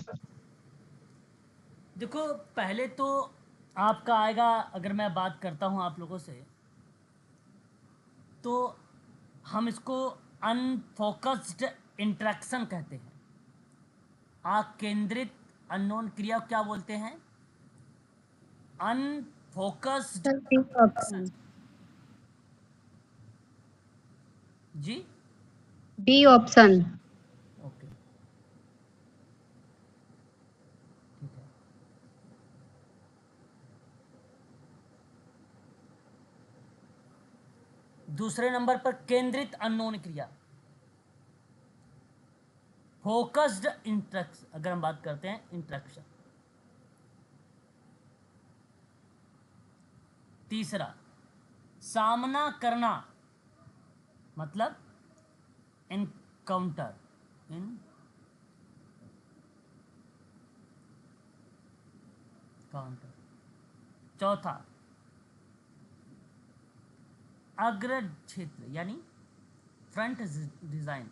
देखो पहले तो आपका आएगा, अगर मैं बात करता हूं आप लोगों से, तो हम इसको अनफोकस्ड इंटरेक्शन कहते हैं। अकेंद्रित अननोन क्रिया क्या बोलते हैं? Unfocused sir B option. जी बी ऑप्शन। ओके ठीक है। दूसरे नंबर पर केंद्रित अननोन क्रिया, फोकस्ड इंटरेक्शन, अगर हम बात करते हैं इंटरेक्शन। तीसरा सामना करना, मतलब इनकाउंटर, इनकाउंटर। चौथा अग्र क्षेत्र यानी फ्रंट डिजाइन,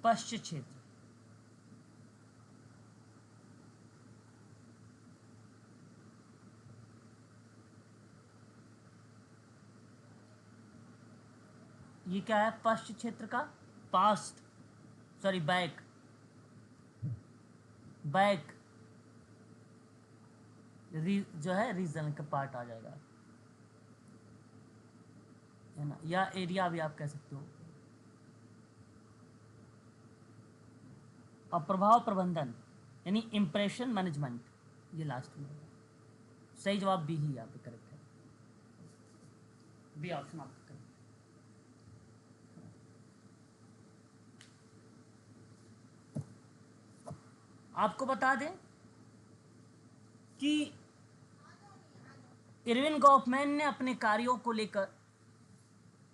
पश्च क्षेत्र। ये क्या है पश्च क्षेत्र का? पास्ट, सॉरी बैक, बैक जो है रीजन का पार्ट आ जाएगा, है ना, या एरिया भी आप कह सकते हो। और प्रभाव प्रबंधन यानी इंप्रेशन मैनेजमेंट, ये लास्ट में होगा। सही जवाब बी ही यहाँ पे करेक्ट है, बी ऑप्शन आपका करेक्ट। आपको बता दें कि इरविन गॉफमैन ने अपने कार्यों को लेकर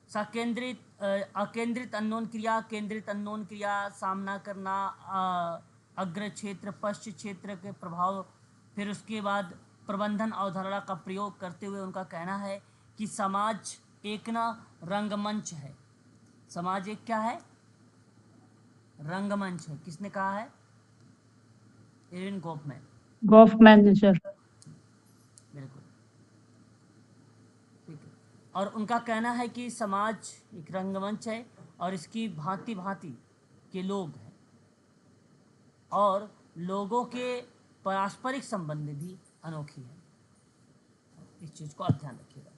सकेंद्रित अकेंद्रित अननोन क्रिया, केंद्रित अननोन क्रिया, सामना करना, अग्र क्षेत्र, पश्चिम क्षेत्र के प्रभाव, फिर उसके बाद प्रबंधन अवधारणा का प्रयोग करते हुए उनका कहना है कि समाज एक ना रंगमंच है। समाज एक क्या है? रंगमंच है। किसने कहा है? Irwin Goffman. गॉफमैन ने सर। बिल्कुल ठीक है। और उनका कहना है कि समाज एक रंगमंच है और इसकी भांति भांति के लोग हैं और लोगों के पारस्परिक संबंध भी अनोखी है। इस चीज को आप ध्यान रखिएगा।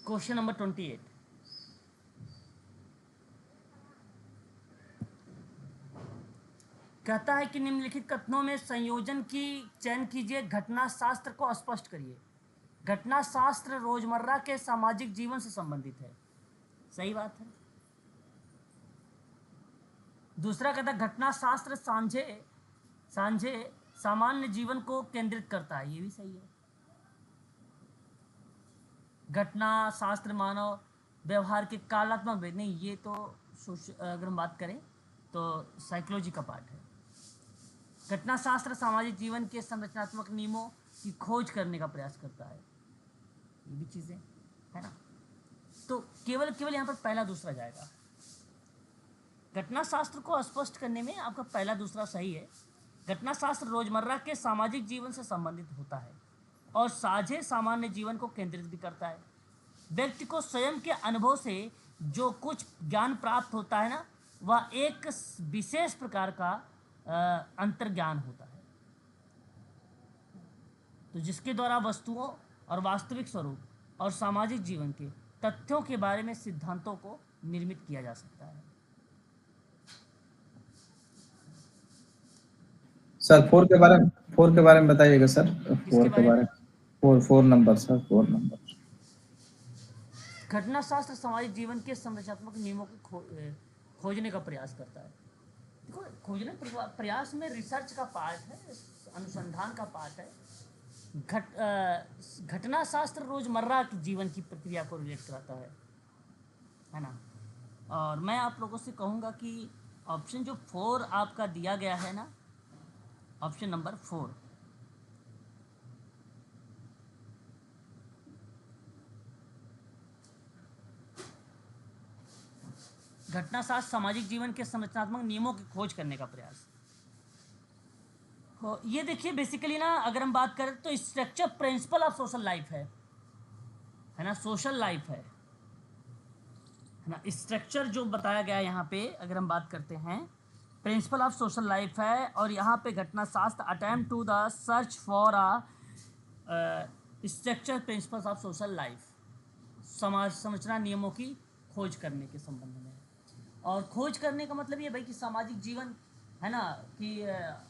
क्वेश्चन नंबर 28 कहता है कि निम्नलिखित कथनों में संयोजन की चयन कीजिए, घटना शास्त्र को स्पष्ट करिए। घटना शास्त्र रोजमर्रा के सामाजिक जीवन से संबंधित है, सही बात है। दूसरा कहता है घटना शास्त्र सांझे सामान्य जीवन को केंद्रित करता है, ये भी सही है। घटना शास्त्र मानव व्यवहार के कालात्मक भेद, नहीं ये तो अगर हम बात करें तो साइकोलॉजी का पार्ट है। घटना शास्त्र सामाजिक जीवन के संरचनात्मक नियमों की खोज करने का प्रयास करता है, ये भी चीजें है ना। तो केवल यहाँ पर पहला दूसरा जाएगा। घटना शास्त्र को स्पष्ट करने में आपका पहला दूसरा सही है। घटना शास्त्र रोजमर्रा के सामाजिक जीवन से संबंधित होता है और साझे सामान्य जीवन को केंद्रित भी करता है। व्यक्ति को स्वयं के अनुभव से जो कुछ ज्ञान प्राप्त होता है ना, वह एक विशेष प्रकार का अंतर्ज्ञान होता है, तो जिसके द्वारा वस्तुओं और वास्तविक स्वरूप और सामाजिक जीवन के तथ्यों के बारे में सिद्धांतों को निर्मित किया जा सकता है। सर 4 के बारे में बताइएगा सर। 4 के बारे में 4 नंबर सर, 4 नंबर। घटना शास्त्र सामाजिक जीवन के संरचनात्मक नियमों को खोजने का प्रयास करता है। देखो, खोजने प्रयास में रिसर्च का पार्ट है, अनुसंधान का पार्ट है। घटना शास्त्र रोजमर्रा की जीवन की प्रक्रिया को रिलेट कराता है ना। और मैं आप लोगों से कहूँगा कि ऑप्शन जो 4 आपका दिया गया है ना, ऑप्शन नंबर 4, घटना शास्त्र सामाजिक जीवन के संरचनात्मक नियमों की खोज करने का प्रयास। तो ये देखिए, बेसिकली ना अगर हम बात करें तो structure principle of social life है ना, सोशल लाइफ है ना। स्ट्रक्चर जो बताया गया है यहाँ पे, अगर हम बात करते हैं, प्रिंसिपल ऑफ सोशल लाइफ है। और यहाँ पे घटना शास्त्र attempt to the search for structure principles of social life, समाज संरचना नियमों की खोज करने के संबंध में। और खोज करने का मतलब ये भाई कि सामाजिक जीवन है ना, कि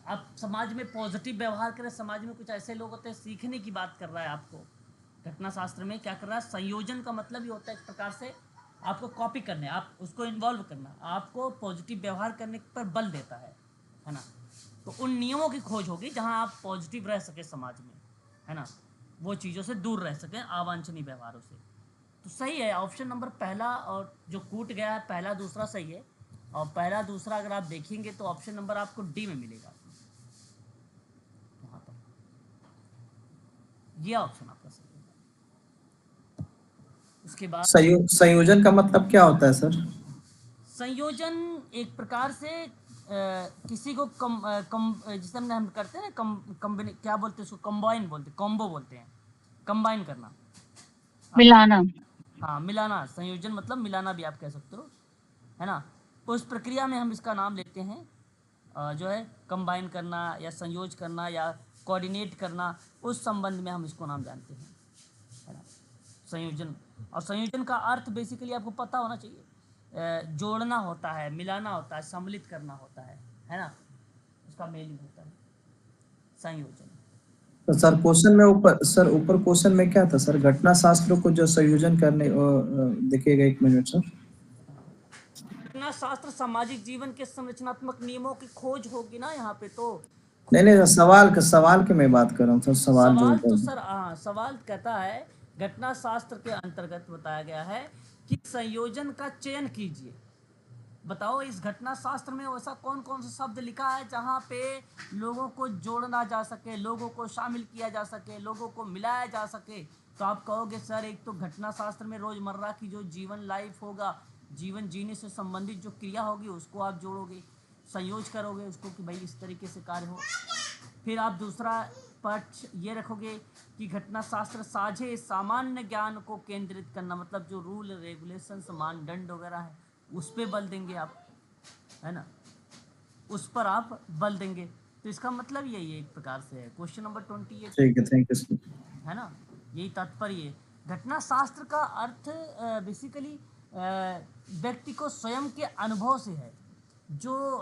आप समाज में पॉजिटिव व्यवहार करें। समाज में कुछ ऐसे लोग होते हैं, सीखने की बात कर रहा है आपको। घटना शास्त्र में क्या कर रहा है, संयोजन का मतलब ये होता है एक प्रकार से आपको कॉपी करने, आप उसको इन्वॉल्व करना, आपको पॉजिटिव व्यवहार करने पर बल देता है ना। तो उन नियमों की खोज होगी जहां आप पॉजिटिव रह सके समाज में, है ना, वो चीज़ों से दूर रह सकें, अवांछनीय व्यवहारों से। तो सही है ऑप्शन नंबर पहला, और जो कूट गया है पहला दूसरा सही है। और पहला दूसरा अगर आप देखेंगे तो ऑप्शन नंबर आपको डी में मिलेगा, वहाँ पर ये ऑप्शन आपका सही है। उसके बाद संयोजन का मतलब क्या होता है सर? संयोजन एक प्रकार से किसी को जिसे हम करते हैं ना, क्या बोलते हैं उसको, कंबाइन बोलते हैं, कॉम्बो बोलते हैं, कंबाइन करना, मिलाना। हाँ मिलाना। संयोजन मतलब मिलाना भी आप कह सकते हो, है ना। उस प्रक्रिया में हम इसका नाम लेते हैं जो है कंबाइन करना या संयोज करना या कोऑर्डिनेट करना, उस संबंध में हम इसको नाम जानते हैं, है ना, संयोजन। और संयोजन का अर्थ बेसिकली आपको पता होना चाहिए, जोड़ना होता है, मिलाना होता है, सम्मिलित करना होता है ना, उसका मीनिंग होता है संयोजन। तो सर क्वेश्चन में ऊपर क्वेश्चन में क्या था सर? घटना शास्त्र को जो संयोजन करने, देखिएगा 1 मिनट सर। घटना शास्त्र सामाजिक जीवन के संरचनात्मक नियमों की खोज होगी ना यहाँ पे। तो नहीं सवाल के मैं बात कर रहा हूँ सर। सवाल तो सर हाँ, सवाल कहता है घटना शास्त्र के अंतर्गत बताया गया है कि संयोजन का चयन कीजिए। बताओ इस घटना शास्त्र में ऐसा कौन कौन सा शब्द लिखा है जहाँ पे लोगों को जोड़ना जा सके, लोगों को शामिल किया जा सके, लोगों को मिलाया जा सके। तो आप कहोगे सर एक तो घटना शास्त्र में रोजमर्रा की जो जीवन लाइफ होगा, जीवन जीने से संबंधित जो क्रिया होगी उसको आप जोड़ोगे, संयोज करोगे उसको कि भाई इस तरीके से कार्य हो। फिर आप दूसरा पक्ष ये रखोगे कि घटना शास्त्र साझे सामान्य ज्ञान को केंद्रित करना, मतलब जो रूल रेगुलेशंस मानदंड वगैरह है उस पर बल देंगे आप, है ना, उस पर आप बल देंगे। तो इसका मतलब यही है, एक प्रकार से है क्वेश्चन नंबर 28। ठीक है, थैंक यू, है ना, यही तात्पर्य। घटना शास्त्र का अर्थ बेसिकली व्यक्ति को स्वयं के अनुभव से है, जो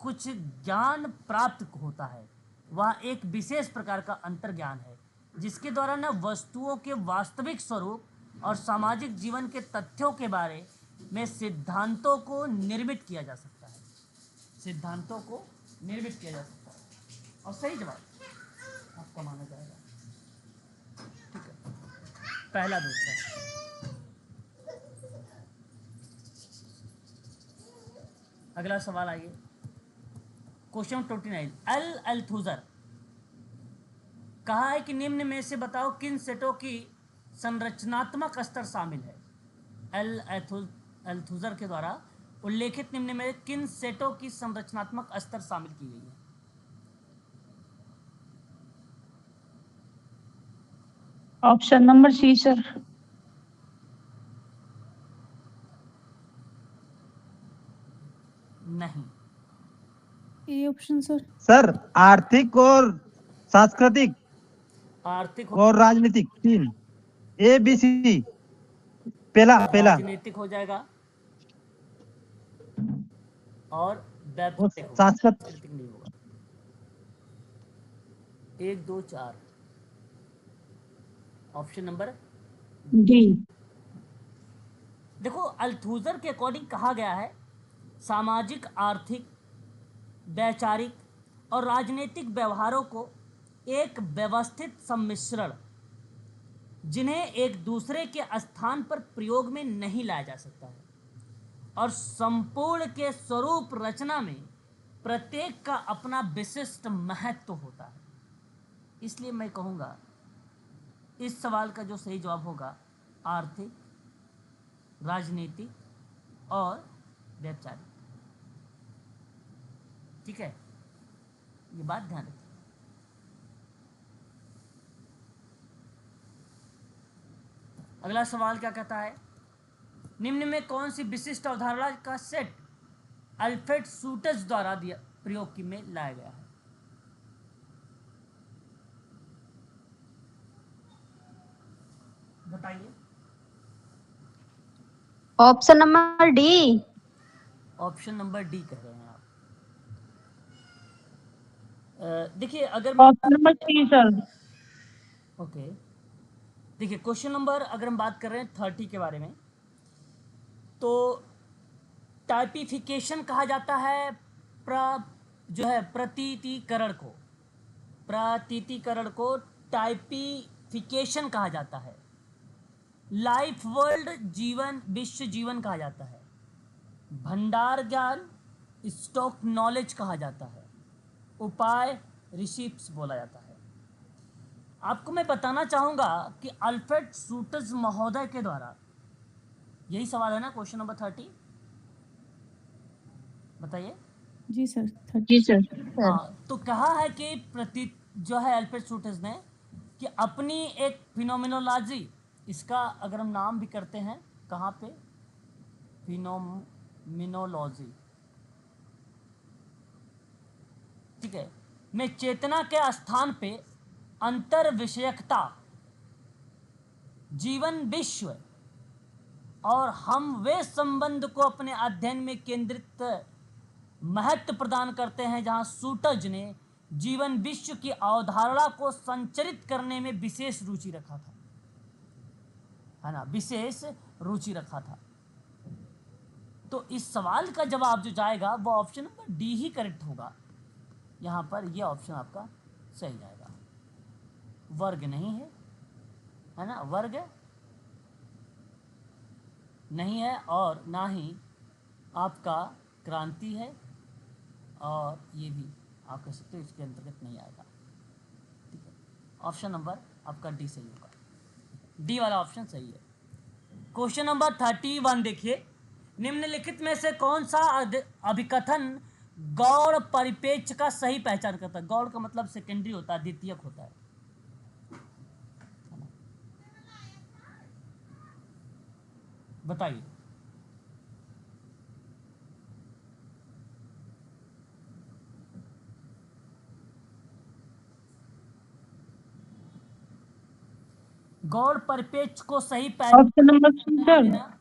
कुछ ज्ञान प्राप्त होता है, वह एक विशेष प्रकार का अंतर्ज्ञान है, जिसके द्वारा न वस्तुओं के वास्तविक स्वरूप और सामाजिक जीवन के तथ्यों के बारे में सिद्धांतों को निर्मित किया जा सकता है, सिद्धांतों को निर्मित किया जा सकता है। और सही जवाब आपका माना जाएगा। ठीक है, पहला दूसरा। अगला सवाल आइए, क्वेश्चन 29। अल्थुज़र कहा है कि निम्न में से बताओ किन सेटों की संरचनात्मक स्तर शामिल है। अल्थुज़र के द्वारा उल्लेखित निम्न में किन सेटों की संरचनात्मक स्तर शामिल की गई है? Option number C sir. नहीं। A option sir. सर आर्थिक और सांस्कृतिक आर्थिक और राजनीतिक तीन, ए बी सी। पहला पहला राजनीतिक हो जाएगा और और व्यावसायिक होगा, सांस्कृतिक। सांस्कृतिक नहीं होगा। 1 2 4 ऑप्शन नंबर डी। देखो, अल्थूजर के अकॉर्डिंग कहा गया है सामाजिक, आर्थिक, वैचारिक और राजनीतिक व्यवहारों को एक व्यवस्थित सम्मिश्रण जिन्हें एक दूसरे के स्थान पर प्रयोग में नहीं लाया जा सकता है और संपूर्ण के स्वरूप रचना में प्रत्येक का अपना विशिष्ट महत्व होता है। इसलिए मैं कहूँगा इस सवाल का जो सही जवाब होगा आर्थिक, राजनीतिक और वैचारिक। ठीक है, ये बात ध्यान रखिए। अगला सवाल क्या कहता है, निम्न में कौन सी विशिष्ट अवधारणा का सेट अल्फ्रेड सूटज द्वारा दिया प्रयोग में लाया गया है? बताइए। Option number D. Option number D कह रहे हैं आप। देखिए, अगर option number C sir. Okay, देखिए क्वेश्चन नंबर अगर हम बात कर रहे हैं 30 के बारे में, तो टाइपिफिकेशन कहा जाता है प्रतीतीकरण को टाइपिफिकेशन कहा जाता है। लाइफ वर्ल्ड जीवन, विश्व जीवन कहा जाता है। भंडार ज्ञान, स्टॉक नॉलेज कहा जाता है। उपाय रिसिप्ट्स बोला जाता है। आपको मैं बताना चाहूँगा कि अल्फ्रेड सूटज महोदय के द्वारा, यही सवाल है ना क्वेश्चन नंबर 30, बताइए। जी सर। जी सर। हाँ, तो कहा है कि जो है अल्फ्रेड सूटज ने कि अपनी एक फिनोमिनोलॉजी, इसका अगर हम नाम भी करते हैं कहाँ पे, फिनोमिनोलॉजी, ठीक है, में चेतना के स्थान पे अंतर विषयकता, जीवन, विश्व और हम वे संबंध को अपने अध्ययन में केंद्रित महत्व प्रदान करते हैं, जहां सूटज ने जीवन विश्व की अवधारणा को संचरित करने में विशेष रुचि रखा था, है ना, विशेष रुचि रखा था। तो इस सवाल का जवाब जो जाएगा वो ऑप्शन नंबर डी ही करेक्ट होगा। यहाँ पर ये ऑप्शन आपका सही जाएगा। वर्ग नहीं है ना, वर्ग नहीं है और ना ही आपका क्रांति है, और ये भी आप कह सकते हो इसके अंतर्गत नहीं आएगा। ठीक है, ऑप्शन नंबर आपका डी सही होगा। डी वाला ऑप्शन सही है। क्वेश्चन नंबर 31 देखिए, निम्नलिखित में से कौन सा अभिकथन गौड़ परिपेक्ष का सही पहचान करता है? गौड़ का मतलब सेकेंडरी होता है, द्वितीयक होता है। बताइए। गौड़ परिपेक्ष को सही पहचान। Option number C sir.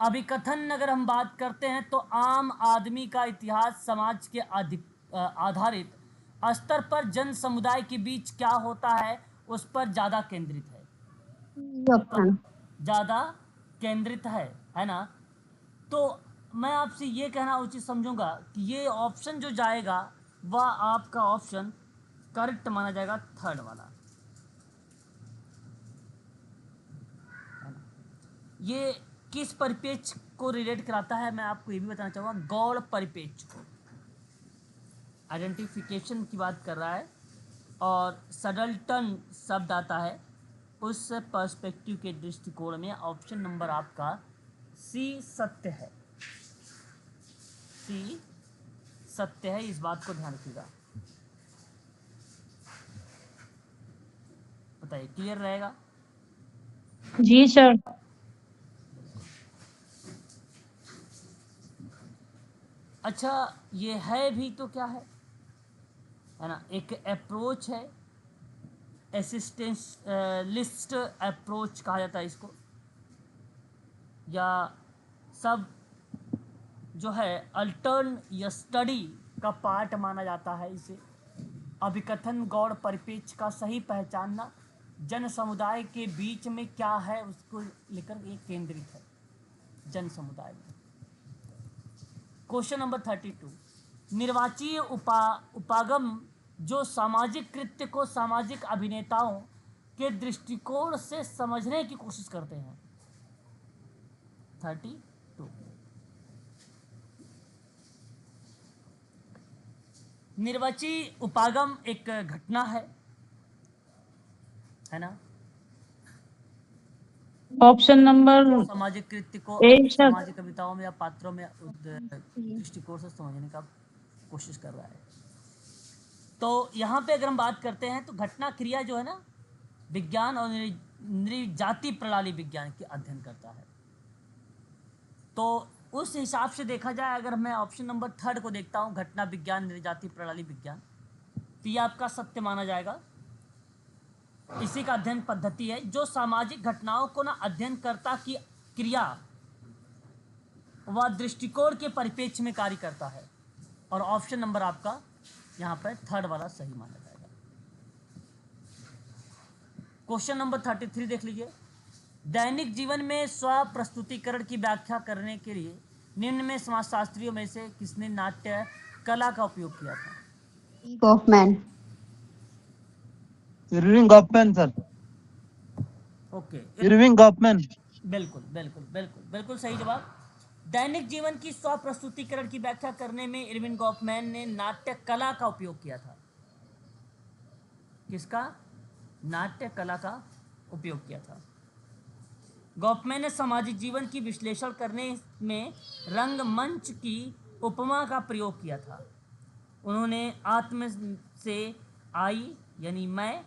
अभिकथन अगर हम बात करते हैं तो आम आदमी का इतिहास, समाज के आधारित स्तर पर जन समुदाय के बीच क्या होता है उस पर ज्यादा केंद्रित है, ऑप्शन ज्यादा केंद्रित है ना। तो मैं आपसे ये कहना उचित समझूंगा कि ये ऑप्शन जो जाएगा वह आपका ऑप्शन करेक्ट माना जाएगा, थर्ड वाला, है ना। ये किस परिपेक्ष को रिलेट कराता है मैं आपको ये भी बताना चाहूँगा, गौड़ परिपेक्ष को। आइडेंटिफिकेशन की बात कर रहा है और सडल्टन शब्द आता है, उस पर्सपेक्टिव के दृष्टिकोण में ऑप्शन नंबर आपका सी सत्य है। सी सत्य है, इस बात को ध्यान रखिएगा। बताइए, क्लियर रहेगा? जी सर। अच्छा, ये है भी तो क्या है ना, एक अप्रोच है, असिस्टेंस लिस्ट अप्रोच कहा जाता है इसको, या सब जो है अल्टर्न या स्टडी का पार्ट माना जाता है इसे। अभिकथन गौड़ परिपेक्ष का सही पहचानना, जन समुदाय के बीच में क्या है उसको लेकर ये केंद्रित है, जन समुदाय में। क्वेश्चन नंबर 32, निर्वाचीय उपागम जो सामाजिक कृत्य को सामाजिक अभिनेताओं के दृष्टिकोण से समझने की कोशिश करते हैं। 32, निर्वाचीय उपागम एक घटना है ना, ऑप्शन नंबर सामाजिक कृत्य को एक सर। सामाजिक कविताओं में या पात्रों में दृष्टिकोण से समझने का कोशिश कर रहा है। तो यहाँ पे अगर हम बात करते हैं तो घटना क्रिया जो है ना, विज्ञान और नृजाति प्रणाली विज्ञान की अध्ययन करता है। तो उस हिसाब से देखा जाए, अगर मैं ऑप्शन नंबर 3 को देखता हूँ, घटना विज्ञान नृजाति प्रणाली विज्ञान, तो ये आपका सत्य माना जाएगा। इसी का अध्ययन पद्धति है जो सामाजिक घटनाओं को ना अध्ययन करता की क्रिया व दृष्टिकोण के परिप्रेक्ष्य में कार्य करता है। और ऑप्शन नंबर आपका यहाँ पर 3 वाला सही माना जाएगा। क्वेश्चन नंबर 33 देख लीजिए। दैनिक जीवन में स्व प्रस्तुतिकरण की व्याख्या करने के लिए निम्न में समाजशास्त्रियों में से किसने नाट्य कला का उपयोग किया था? Goffman. Irving Goffman sir, okay, Irving Goffman. बिल्कुल बिल्कुल बिल्कुल बिल्कुल सही जवाब। दैनिक जीवन की स्व प्रस्तुतिकरण की व्याख्या करने में इरविन गॉफमैन ने नाट्य कला का उपयोग किया था। किसका? नाट्य कला का उपयोग किया था। गॉफमैन ने सामाजिक जीवन की विश्लेषण करने में रंगमंच की उपमा का प्रयोग किया था। उन्होंने आत्म से आई यानी मैं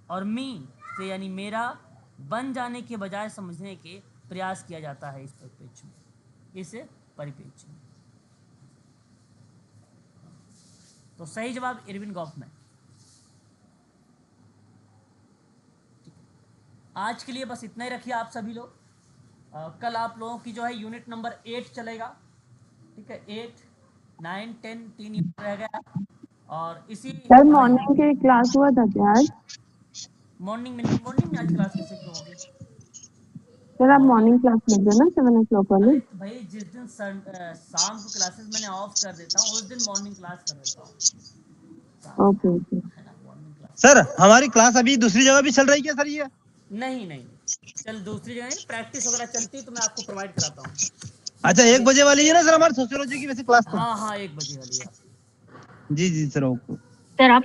और मी से यानी मेरा बन जाने के बजाय समझने के प्रयास किया जाता है इस परिप्रेक्ष्य में, इस परिप्रेक्ष्य में। तो सही जवाब इरविन गॉफमैन। आज के लिए बस इतना ही रखिए आप सभी लोग। कल आप लोगों की जो है यूनिट नंबर 8 चलेगा, ठीक है। 8, 9, 10 3 यूनिट रह गया। और इसी सर मॉर्निंग के क्लास हुआ था क्या आज? मॉर्निंग में आज क्लास कैसे क्यों होगी? सर आप मॉर्निंग क्लास ले दो ना 7 o'clock वाली। अरे भाई, जिस दिन शाम को क्लासेस मैंने ऑफ कर देता हूँ उस दिन मॉर्निंग क्लास कर देता हूँ, ओके ओके। है ना, मॉर्निंग क्लास। सर हमारी क्लास अभी दूसरी जगह भी चल रही है सर ये? नहीं, चल दूसरी जगह नहीं, प्रैक्टिस वगैरह चलती है तो मैं आपको प्रोवाइड कराता हूँ। अच्छा 1 बजे वाली है ना सर हमारी सोशियोलॉजी की वैसे क्लास तो? हाँ 1 बजे वाली है। जी सर, ओके। सर आप